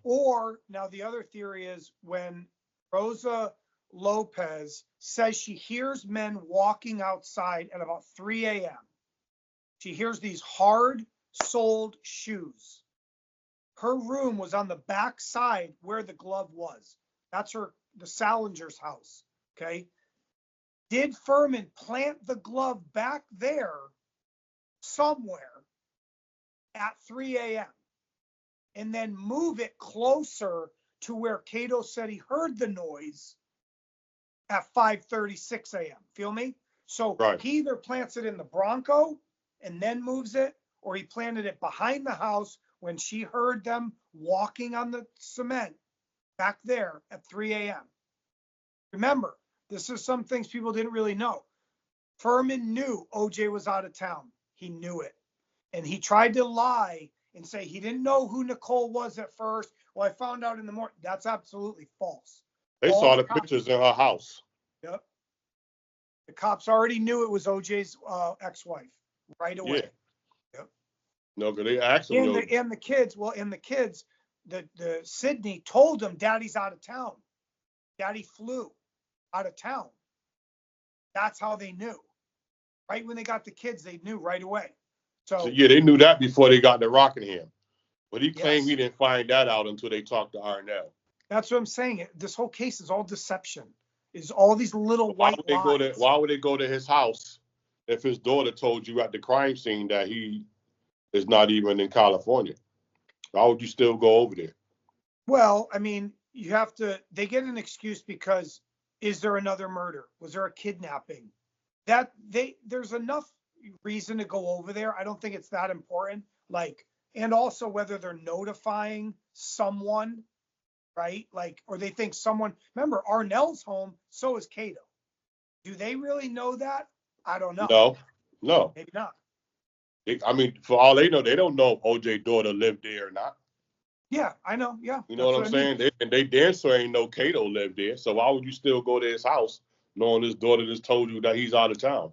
the other theory is when Rosa Lopez says she hears men walking outside at about 3 a.m. She hears these hard-soled shoes. Her room was on the back side where the glove was. That's the Salinger's house, okay? Did Furman plant the glove back there somewhere at 3 a.m. and then move it closer to where Cato said he heard the noise at 5:36 a.m.? Feel me? So right. He either plants it in the Bronco and then moves it, or he planted it behind the house when she heard them walking on the cement back there at 3 a.m. Remember, this is some things people didn't really know. Furman knew OJ was out of town. He knew it. And he tried to lie and say he didn't know who Nicole was at first. Well, I found out in the morning. That's absolutely false. They saw the pictures in her house. Yep. The cops already knew it was OJ's ex-wife right away. Yeah. Yep. No, because they asked him. And the kids, the Sydney told him Daddy's out of town. Daddy flew out of town. That's how they knew. Right when they got the kids, they knew right away. So yeah, they knew that before they got to Rockingham. But he claimed he Yes. didn't find that out until they talked to Arnell. That's what I'm saying. This whole case is all deception. Is all these little Why white would they go to lies. Why would they go to his house if his daughter told you at the crime scene that he is not even in California? Why would you still go over there? Well, I mean, they get an excuse because is there another murder? Was there a kidnapping? There's enough reason to go over there. I don't think it's that important. Like, and also whether they're notifying someone, right? Like, or they think someone, remember, Arnell's home, so is Cato. Do they really know that? I don't know. No, no. Maybe not. I mean, for all they know, they don't know if OJ daughter lived there or not. Yeah, I know. Yeah, You know that's what I'm what I mean. saying? They damn sure ain't know Cato lived there. So why would you still go to his house knowing his daughter just told you that he's out of town?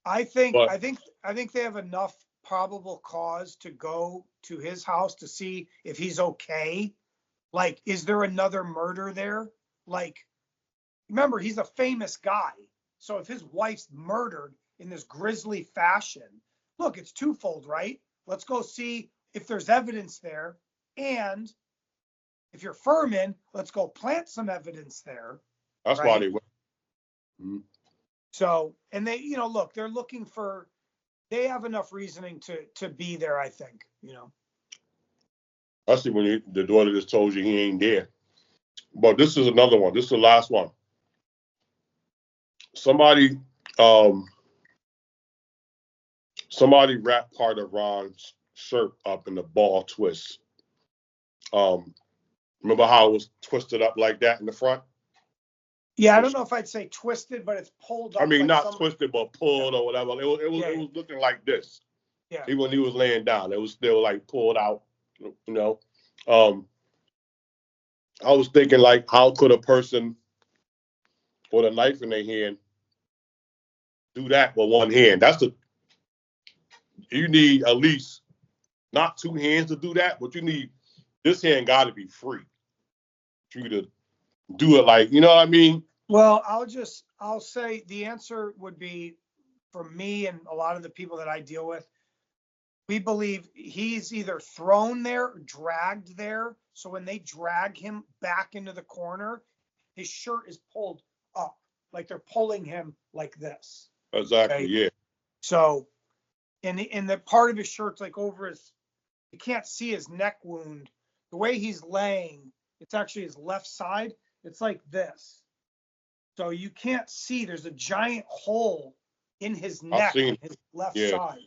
I think But I think I think they have enough probable cause to go to his house to see if he's okay. Like, is there another murder there? Like, remember, he's a famous guy. So if his wife's murdered in this grisly fashion, look, it's twofold, right? Let's go see if there's evidence there. And if you're Furman, let's go plant some evidence there, that's why right? they went. Mhm. So, and they, look, they have enough reasoning to be there, I think. Especially when the daughter just told you he ain't there. But this is another one. This is the last one. Somebody, um, somebody wrapped part of Ron's shirt up in the ball twist. Um, Remember how it was twisted up like that in the front? Yeah, I don't know if I'd say twisted, but it's pulled I up mean, like not somebody. twisted, but Yeah, pulled or whatever. yeah, It was looking like this. yeah. Even when he was laying down, it was still like pulled out. You know, um, I was thinking like, how could a person with a knife in their hand do that with one hand? You need at least not two hands to do that, but you need this hand got to be free for you to do it. Like, you know what I mean? Well, I'll say the answer would be for me and a lot of the people that I deal with. We believe he's either thrown there or dragged there. So when they drag him back into the corner, his shirt is pulled up, like they're pulling him like this. Exactly. Okay. Yeah. So, and the part of his shirt's like over you can't see his neck wound. The way he's laying, it's actually his left side. It's like this. So you can't see. There's a giant hole in his I've neck seen on it. his left Yeah. side.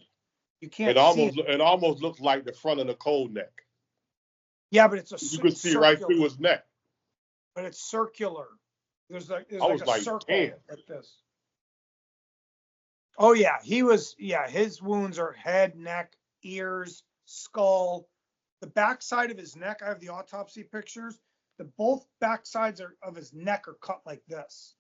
You can't see it. It almost looks like the front of Nicole's neck. Yeah, but it's You a could see right circular. through his neck. But it's circular. There's I like was a like, circle damn. like this. Oh yeah, his wounds are head, neck, ears, skull. The backside of his neck, I have the autopsy pictures. The both back sides of his neck are cut like this.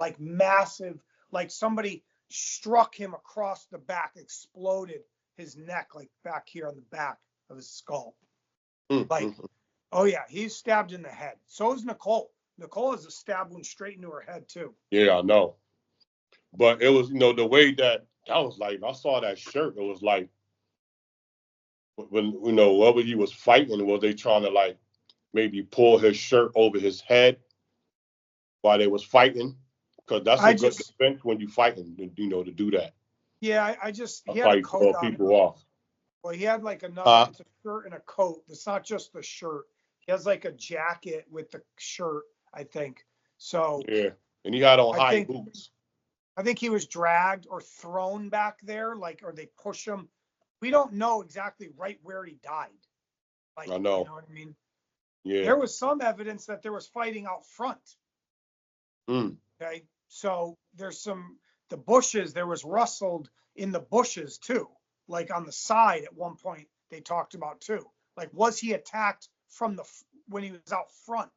Like massive, like somebody struck him across the back, exploded his neck, like back here on the back of his skull. Like, Mm-hmm. oh yeah, he's stabbed in the head. So is Nicole. Nicole has a stab wound straight into her head too. Yeah, I know. But it was, the way that was like, I saw that shirt. It was like, when, whether he was fighting, was they trying to like maybe pull his shirt over his head while they was fighting? Because that's I a good just, defense when you fighting, to do that. yeah, A he had a fight coat throw on. people off. Well, he had like another, Huh? it's a shirt and a coat. It's not just the shirt. He has like a jacket with the shirt, I think. So Yeah. And he had on I high think boots. I think he was dragged or thrown back there, like, or they push him. We don't know exactly right where he died. Like, I you know. know what I mean? Yeah. There was some evidence that there was fighting out front. Mm. Okay. So the bushes, there was rustled in the bushes too. Like on the side at one point, they talked about too. Like, was he attacked when he was out front?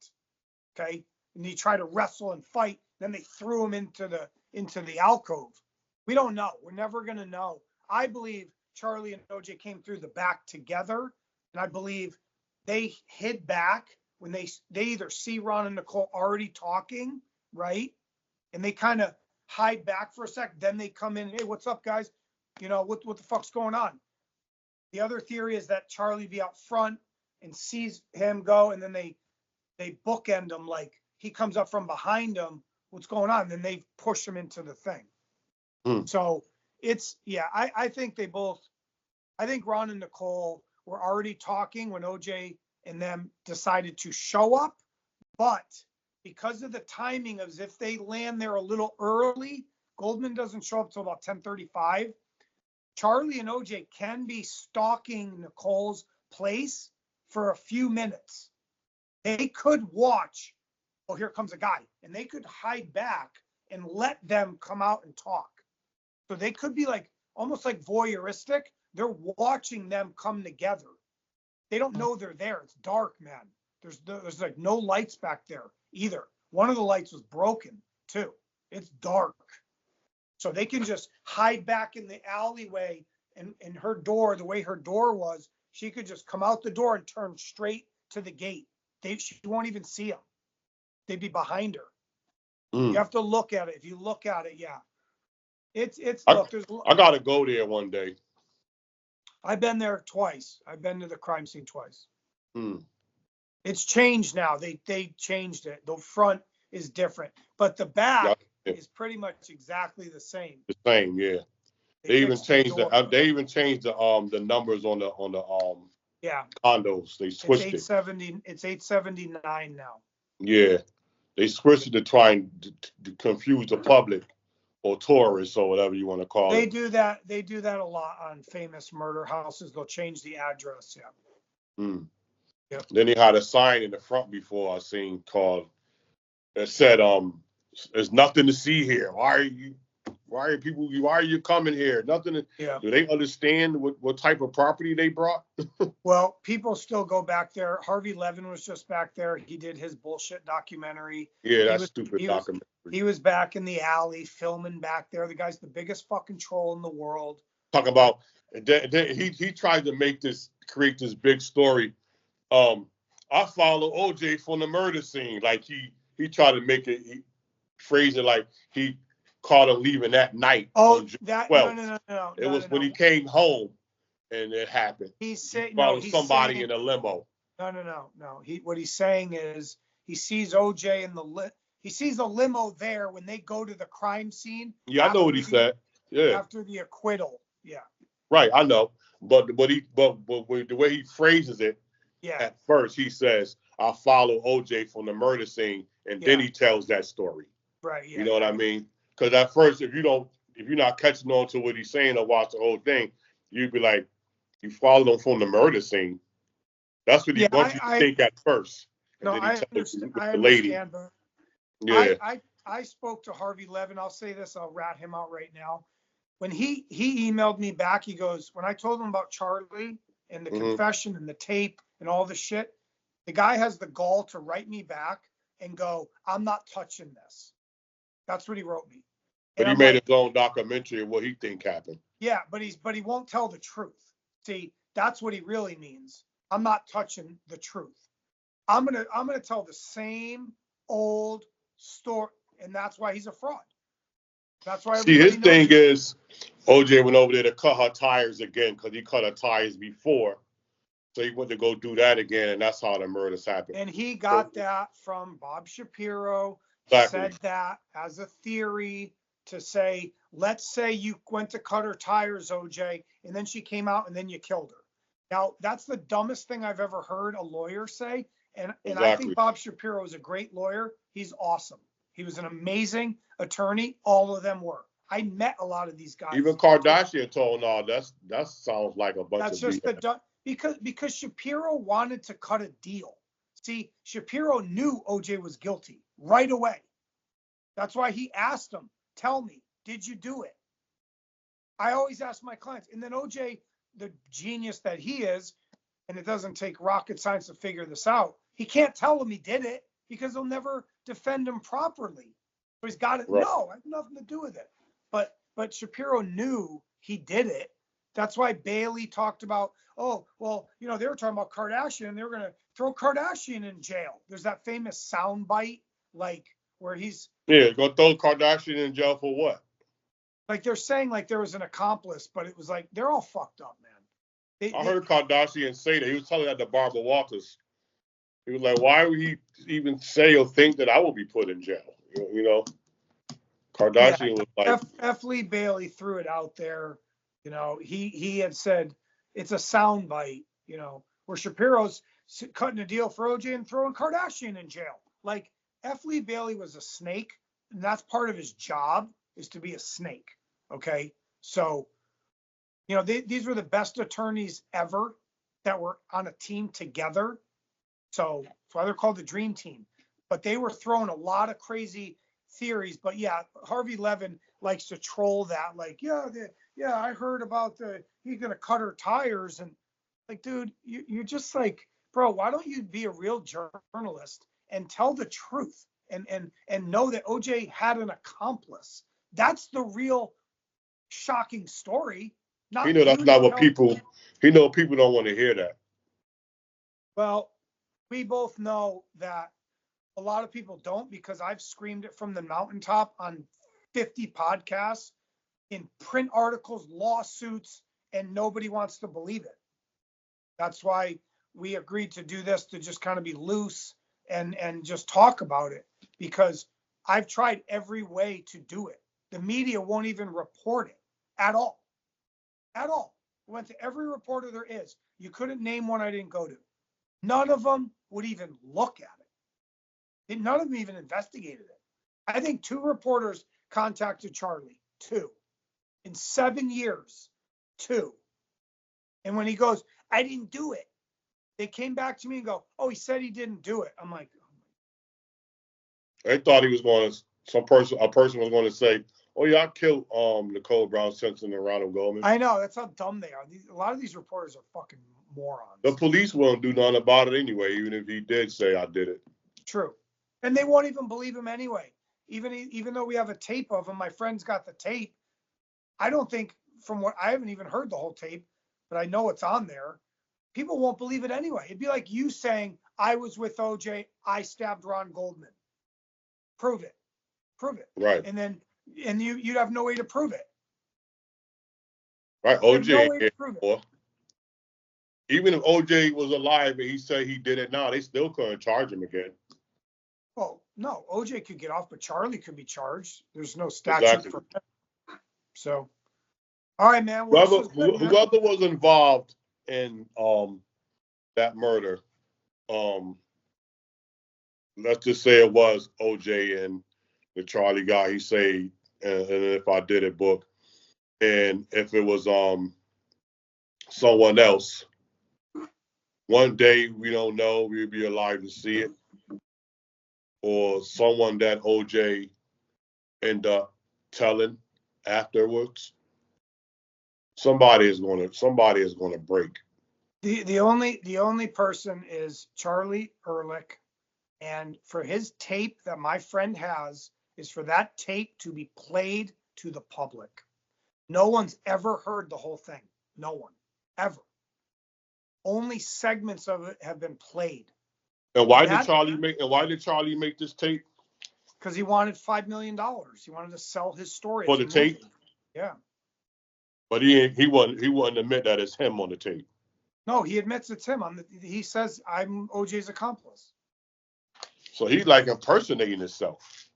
Okay. And he tried to wrestle and fight. Then they threw him into the alcove. We don't know. We're never going to know. I believe Charlie and OJ came through the back together. And I believe they hid back when they either see Ron and Nicole already talking, right? And they kind of hide back for a sec. Then they come in. Hey, what's up, guys? What the fuck's going on? The other theory is that Charlie be out front and sees him go, and then they bookend him, like he comes up from behind him. What's going on? And then they push him into the thing. So it's, yeah, I think they both, I think Ron and Nicole were already talking when OJ and them decided to show up. But because of the timing of if they land there a little early, Goldman doesn't show up till about 10:35. Charlie and OJ can be stalking Nicole's place for a few minutes. They could watch, oh, here comes a guy, and they could hide back and let them come out and talk. So they could be like almost like voyeuristic. They're watching them come together. They don't know they're there. It's dark, man. There's like no lights back there either. One of the lights was broken too. It's dark. So they can just hide back in the alleyway, and her door, the way her door was, she could just come out the door and turn straight to the gate. She won't even see them. They'd be behind her. You have to look at it. If you look at it, yeah. I gotta go there one day. I've been there twice. I've been to the crime scene twice. It's changed now. They changed it. The front is different, but the back is pretty much exactly the same. The same, yeah. They even changed the numbers on the condos. They switched it. It's 870. It's 879 now. Yeah, they switched it to try and to confuse the public or tourists or whatever you want to call it. They do that. They do that a lot on famous murder houses. They'll change the address. Yeah. Yep. Then they had a sign in the front before I seen called that said, "There's nothing to see here. Why are you coming here? Nothing." Do they understand what type of property they brought? Well, people still go back there. Harvey Levin was just back there. He did his bullshit documentary. Yeah, that's stupid documentary. He was back in the alley filming back there. The guy's the biggest fucking troll in the world. Talk about he tried to create this big story. I follow OJ from the murder scene. Like he tried to make it, phrase it like he caught him leaving that night. Oh, no. It was when he came home and it happened. He followed somebody in a limo. No. What he's saying is he sees OJ in he sees a limo there when they go to the crime scene. Yeah, I know what he said. Yeah. After the acquittal. Yeah. Right, I know. But the way he phrases it, at first he says, "I follow OJ from the murder scene," and then he tells that story. Right. Yeah. You know what I mean? Because at first, if you're not catching on to what he's saying or watch the whole thing, you'd be like, "You followed him from the murder scene." That's what he wants you to think at first. No, I understand. But I spoke to Harvey Levin. I'll say this. I'll rat him out right now. When he emailed me back, he goes, when I told him about Charlie and the confession and the tape and all the shit, the guy has the gall to write me back and go, "I'm not touching this." That's what he wrote me. But he made his own documentary of what he think happened. Yeah, but he won't tell the truth. See, that's what he really means. I'm not touching the truth. I'm gonna tell the same old story, and that's why he's a fraud. That's why. See, his thing is, OJ went over there to cut her tires again because he cut her tires before. So he went to go do that again, and that's how the murders happened. And he got that from Bob Shapiro. Exactly. Said that as a theory to say, let's say you went to cut her tires, OJ, and then she came out and then you killed her. Now, that's the dumbest thing I've ever heard a lawyer say. And I think Bob Shapiro is a great lawyer. He's awesome. He was an amazing attorney. All of them were. I met a lot of these guys. Even Kardashian told, "No, that sounds like a bunch of." That's just because Shapiro wanted to cut a deal. See, Shapiro knew OJ was guilty right away. That's why he asked him, "Tell me, did you do it?" I always ask my clients, and then OJ, the genius that he is, and it doesn't take rocket science to figure this out. He can't tell him he did it because he'll never defend him properly. So he's got it. Right. No, I have nothing to do with it. But Shapiro knew he did it. That's why Bailey talked about, oh, well, they were talking about Kardashian. They were going to throw Kardashian in jail. There's that famous sound bite, like where he's. Yeah, go throw Kardashian in jail for what? Like they're saying like there was an accomplice, but it was like they're all fucked up, man. I heard Kardashian say that. He was telling that to Barbara Walters. He was like, why would he even say or think that I will be put in jail? You know, Kardashian was like, F. Lee Bailey threw it out there. You know, he had said it's a soundbite, you know, where Shapiro's cutting a deal for OJ and throwing Kardashian in jail. Like, F. Lee Bailey was a snake, and that's part of his job, is to be a snake. Okay. So, you know, these were the best attorneys ever that were on a team together. So that's why they're called the Dream Team. But they were throwing a lot of crazy theories. But yeah, Harvey Levin likes to troll that. Like, yeah, I heard about he's gonna cut her tires, and like, dude, you're just like, bro, why don't you be a real journalist and tell the truth and know that OJ had an accomplice? That's the real shocking story. he know that's not what people. He know people don't want to hear that. Well, we both know that a lot of people don't, because I've screamed it from the mountaintop on 50 podcasts, in print articles, lawsuits, and nobody wants to believe it. That's why we agreed to do this, to just kind of be loose and just talk about it, because I've tried every way to do it. The media won't even report it at all. At all. Went to every reporter there is. You couldn't name one I didn't go to. None of them would even look at it. None of them even investigated it. I think 2 reporters contacted Charlie. 2. In 7 years. 2. And when he goes, I didn't do it, they came back to me and go, oh, he said he didn't do it. I'm like, they thought he was going to, a person was going to say, oh yeah, I killed Nicole Brown Simpson and Ronald Goldman. I know, that's how dumb they are. A lot of these reporters are fucking morons. The police won't do nothing about it anyway, even if he did say I did it. True. And they won't even believe him anyway. Even though we have a tape of him, my friend's got the tape. I don't think, from what, I haven't even heard the whole tape, but I know it's on there. People won't believe it anyway. It'd be like you saying, I was with OJ, I stabbed Ron Goldman. Prove it. Prove it. Right. And you'd have no way to prove it. Right. OJ, even if OJ was alive and he said he did it now, they still couldn't charge him again. Well, no, OJ could get off, but Charlie could be charged. There's no statute for him. So, all right, man. Well, whoever was involved in that murder, let's just say it was OJ and the Charlie guy he saved, and if I did it book, and if it was someone else, one day we don't know, we'll be alive to see it, or someone that OJ end up telling afterwards. Somebody is going to break. The only person is Charlie Ehrlich, and for his tape that my friend has, is for that tape to be played to the public. No one's ever heard the whole thing. No one, ever. Only segments of it have been played. And why did Charlie make this tape? Because he wanted $5 million. He wanted to sell his story for the tape. Yeah. But he wouldn't admit that it's him on the tape. No, he admits it's him. He says, I'm OJ's accomplice. So he's like impersonating himself.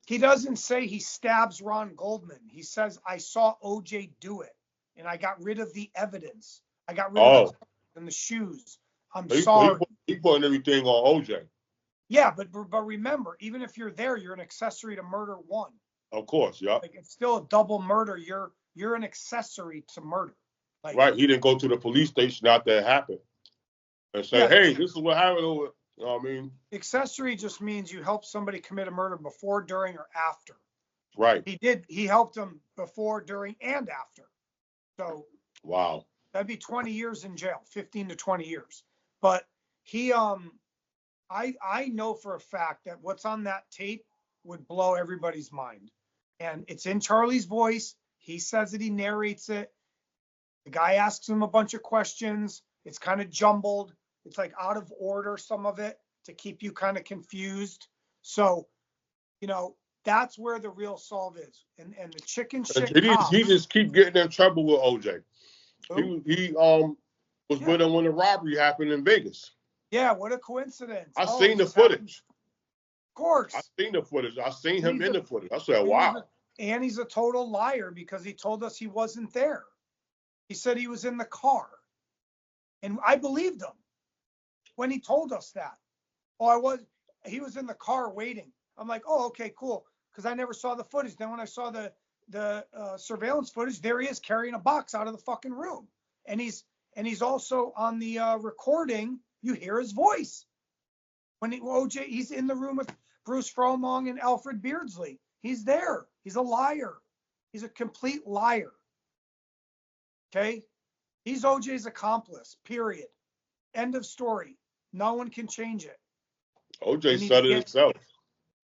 He doesn't say he stabs Ron Goldman. He says, I saw OJ do it, and I got rid of the evidence. I got rid of the clothes and the shoes. I'm sorry. He putting everything on OJ. Yeah, but remember, even if you're there, you're an accessory to murder 1. Of course, yeah. Like, it's still a double murder. You're an accessory to murder. Like, right. He didn't go to the police station after it happened and say, hey, this is what happened over. You know what I mean? Accessory just means you help somebody commit a murder before, during, or after. Right. He helped them before, during, and after. So wow. That'd be 20 years in jail, 15 to 20 years. But he I know for a fact that what's on that tape would blow everybody's mind. And it's in Charlie's voice. He says it, he narrates it. The guy asks him a bunch of questions. It's kind of jumbled. It's like out of order, some of it, to keep you kind of confused. So, you know, that's where the real solve is. And the chicken shit. He just keep getting in trouble with OJ. He was with him when the robbery happened in Vegas. Yeah, what a coincidence. I seen the footage. Of course. I seen the footage. I seen him in the footage. I said, wow. And he's a total liar because he told us he wasn't there. He said he was in the car. And I believed him when he told us that. He was in the car waiting. I'm like, oh, okay, cool. Because I never saw the footage. Then when I saw the surveillance footage, there he is carrying a box out of the fucking room. And he's also on the recording. You hear his voice. When he's in the room with Bruce Fromong and Alfred Beardsley. He's there. He's a liar. He's a complete liar. Okay? He's OJ's accomplice, period. End of story. No one can change it. OJ said it himself.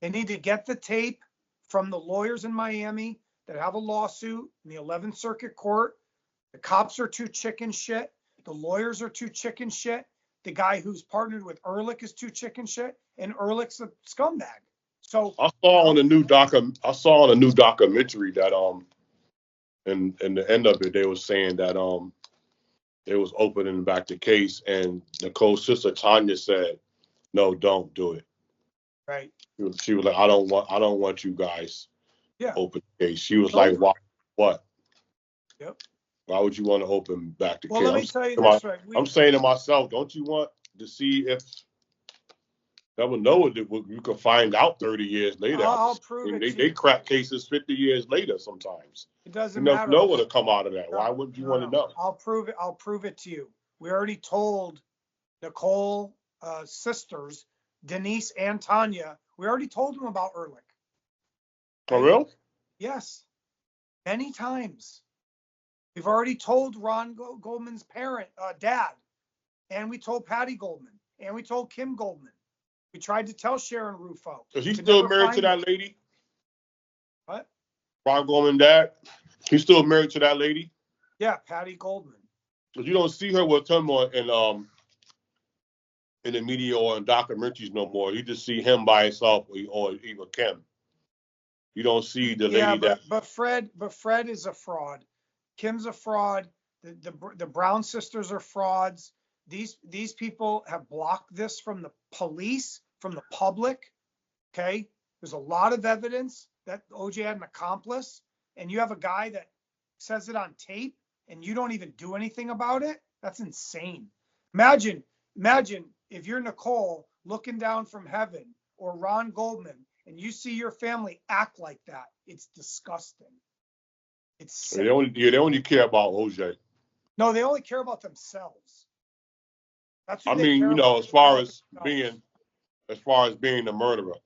They need to get the tape from the lawyers in Miami that have a lawsuit in the 11th Circuit Court. The cops are too chicken shit. The lawyers are too chicken shit. The guy who's partnered with Ehrlich is too chicken shit, and Ehrlich's a scumbag. So I saw on a new documentary that in the end of it they was saying that they was opening back the case, and Nicole's sister Tanya said, "No, don't do it." Right. She was like, "I don't want you guys open the case." She was like, "Why? What? Yep. Why would you want to open back the case?" Well, let me tell you this, right? I'm saying to myself, don't you want to see if never know it? You can find out 30 years later. I'll prove it. They crack cases 50 years later sometimes. It doesn't matter. matter. You never know what'll come out of that. Why wouldn't you want to know? I'll prove it. I'll prove it to you. We already told Nicole sisters, Denise and Tanya. We already told them about Ehrlich. For real? Yes. Many times. We've already told Ron Goldman's dad, and we told Patty Goldman, and we told Kim Goldman. We tried to tell Sharon Rufo. Is he still married to that lady? What? Ron Goldman dad? He's still married to that lady? Yeah, Patty Goldman. Because you don't see her with him in the media or in documentaries no more. You just see him by himself or even Kim. You don't see the lady but Fred is a fraud. Kim's a fraud. The Brown sisters are frauds. These people have blocked this from the police, from the public. Okay, there's a lot of evidence that OJ had an accomplice, and you have a guy that says it on tape, and you don't even do anything about it. That's insane. Imagine if you're Nicole looking down from heaven, or Ron Goldman, and you see your family act like that. It's disgusting. It's sick. They only care about OJ. No, they only care about themselves. That's I mean, as far as being the murderer.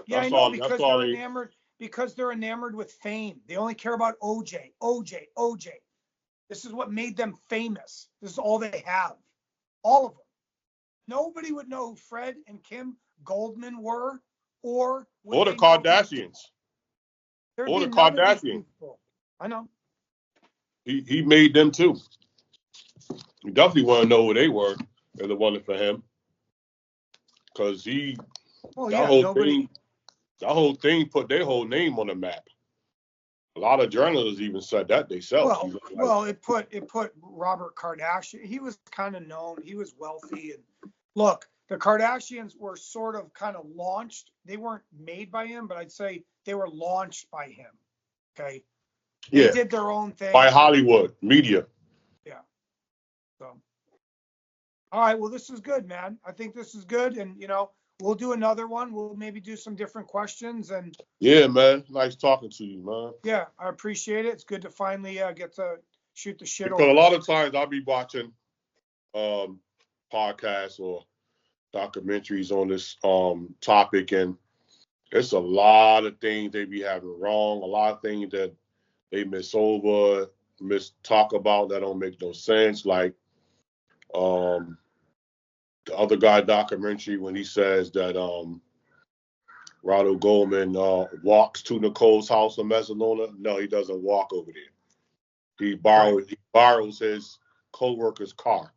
Yeah, I know, because they're enamored with fame. They only care about OJ. This is what made them famous. This is all they have. All of them. Nobody would know who Fred and Kim Goldman were, or the Kardashians. Or the Kardashians. I know. He made them too. You definitely want to know who they were if it wasn't for him. Because that whole thing put their whole name on the map. A lot of journalists even said that themselves. Well, it put Robert Kardashian. He was kind of known. He was wealthy. And look, the Kardashians were sort of kind of launched. They weren't made by him, but I'd say they were launched by him. Okay. They did their own thing. By Hollywood media. Yeah. So, all right. Well, this is good, man. I think this is good. And, we'll do another one. We'll maybe do some different questions. And yeah, man. Nice talking to you, man. Yeah, I appreciate it. It's good to finally get to shoot the shit because a lot of times I'll be watching podcasts or documentaries on this topic, and it's a lot of things they be having wrong, a lot of things that they talk about that don't make no sense. Like the other guy documentary when he says that Ronald Goldman walks to Nicole's house in Mezzaluna. No, he doesn't walk over there. He borrows his co-worker's car.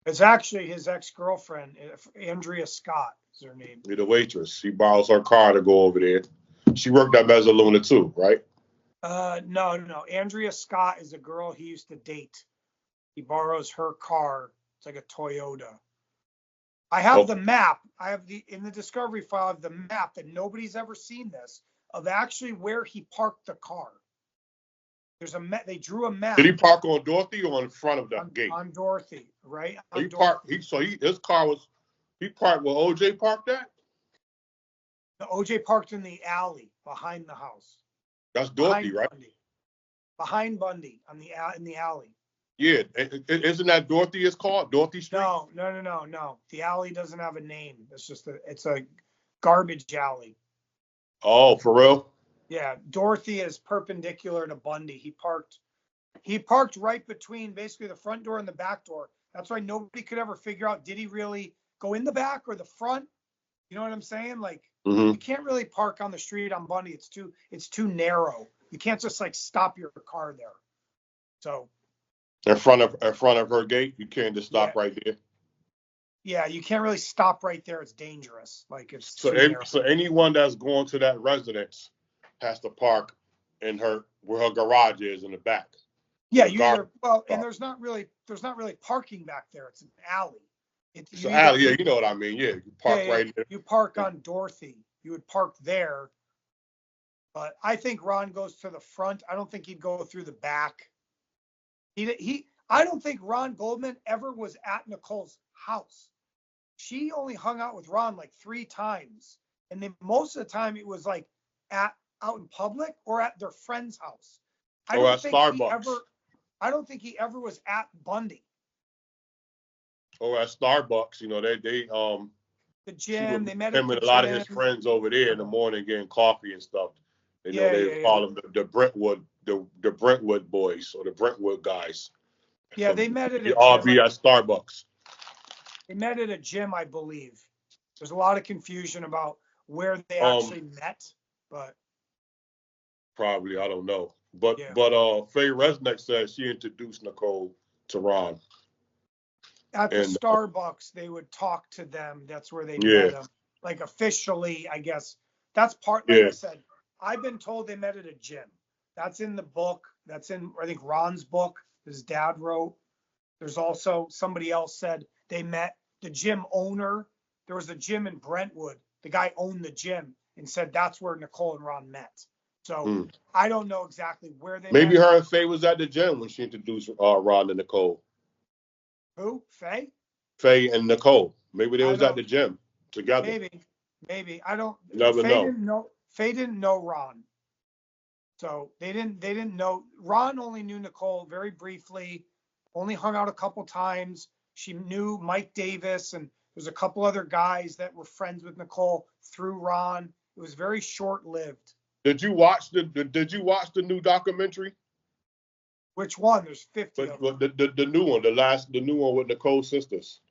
It's actually his ex-girlfriend, Andrea Scott is her name. The waitress. He borrows her car to go over there. She worked at Mezzaluna too, right? No. Andrea Scott is a girl he used to date. He borrows her car. It's like a Toyota. I have Oh, the map. I have in the discovery file, I have the map that nobody's ever seen this of actually where he parked the car. There's they drew a did he map park on Dorothy or in front of the gate? on Dorothy, right? So On he parked. Dorothy. His car was. He parked where OJ parked at. The OJ parked in the alley behind the house. That's Dorothy, Behind right? Bundy. Behind Bundy in the alley. Yeah, isn't that Dorothy is called? Dorothy Street? No. The alley doesn't have a name. It's a garbage alley. Oh, for real? Yeah, Dorothy is perpendicular to Bundy. He parked right between basically the front door and the back door. That's why nobody could ever figure out, did he really go in the back or the front? You know what I'm saying? Like, Mm-hmm. you can't really park on the street on Bundy. It's too narrow. You can't just like stop your car there. So In front of her gate, you can't just stop yeah, right there. yeah, you can't really stop right there. It's dangerous. Like it's So, too narrow. so anyone that's going to that residence has to park in where her garage is in the back. Yeah, The garbage and spot. there's not really parking back there. It's an alley. It's an alley, yeah, you know what I mean. Yeah, you park right there. You park on Dorothy. You would park there. But I think Ron goes to the front. I don't think he'd go through the back. I don't think Ron Goldman ever was at Nicole's house. She only hung out with Ron like 3 times. And then most of the time it was like out in public or at their friend's house. Or at Starbucks. I don't think he ever was at Bundy. Or at Starbucks, you know, they The gym, they met at him the and a lot of gym. his friends over there in the morning getting coffee and stuff. You know, they call them the Brentwood boys or the Brentwood guys. Yeah, they met at a all gym. be at Starbucks. They met at a gym, I believe. There's a lot of confusion about where they actually met, but probably I don't know. But Faye Resnick said she introduced Nicole to Ron. At the Starbucks, they would talk to them. That's where they met them. Like officially, I guess. That's I said, I've been told they met at a gym. That's in the book. That's in, I think, Ron's book. His dad wrote. There's also somebody else said they met the gym owner. There was a gym in Brentwood. The guy owned the gym and said that's where Nicole and Ron met. So I don't know exactly where they Maybe met. her and Faye was at the gym when she introduced Ron and Nicole. Who? Faye? Faye and Nicole. Maybe they was at the gym together. Maybe. I don't. Never know. Faye didn't know Ron. So they didn't know. Ron only knew Nicole very briefly, only hung out a couple times. She knew Mike Davis, and there's a couple other guys that were friends with Nicole through Ron. It was very short-lived. Did you watch the new documentary? Which one? There's 50 of them. The new one, the new one with Nicole's sisters.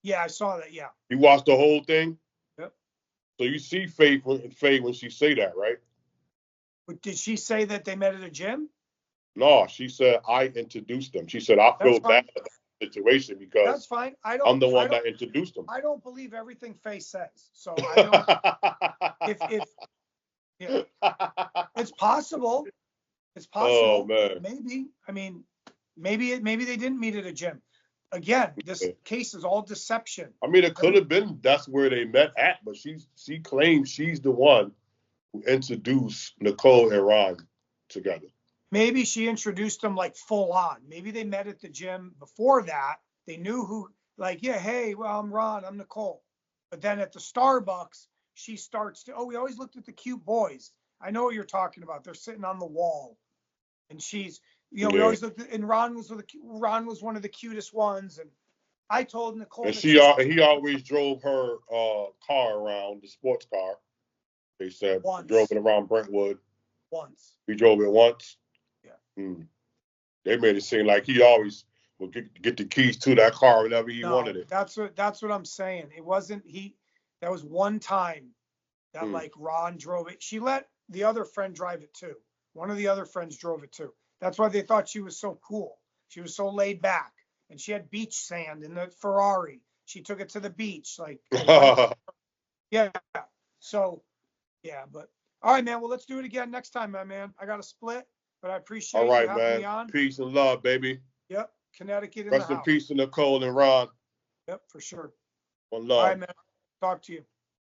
Yeah, I saw that. Yeah. You watched the whole thing? Yep. So you see Faye when she say that, right? But did she say that they met at a gym? No, she said I introduced them. She said I feel bad about the situation because that's fine. I'm the one that introduced them. I don't believe everything Faye says, so I don't. Yeah, it's possible. It's possible. Oh man. Maybe. I mean, maybe they didn't meet at a gym. Again, this case is all deception. I mean, it could have been that's where they met at, but she claims she's the one who introduced Nicole and Ron together. Maybe she introduced them like full on. Maybe they met at the gym before that. They knew who, like, yeah, hey, well, I'm Ron, I'm Nicole. But then at the Starbucks, she starts to, we always looked at the cute boys. I know what you're talking about. They're sitting on the wall. And she's, we always looked at, and Ron was one of the cutest ones. And I told Nicole. And he always drove her car around, the sports car. They said drove it around Brentwood. Once. He drove it once. Yeah. They made it seem like he always would get the keys to that car whenever he wanted it. That's what I'm saying. It wasn't that was one time that like Ron drove it. She let the other friend drive it too. One of the other friends drove it too. That's why they thought she was so cool. She was so laid back, and she had beach sand in the Ferrari. She took it to the beach, like yeah. So yeah, but All right, man. Well, let's do it again next time, my man. I got to split, but I All appreciate you right, having me man. on. Peace and love, baby. Yep. Connecticut in the Rest in house. peace to Nicole and Ron. Yep, for sure. One All love. right, man. Talk to you.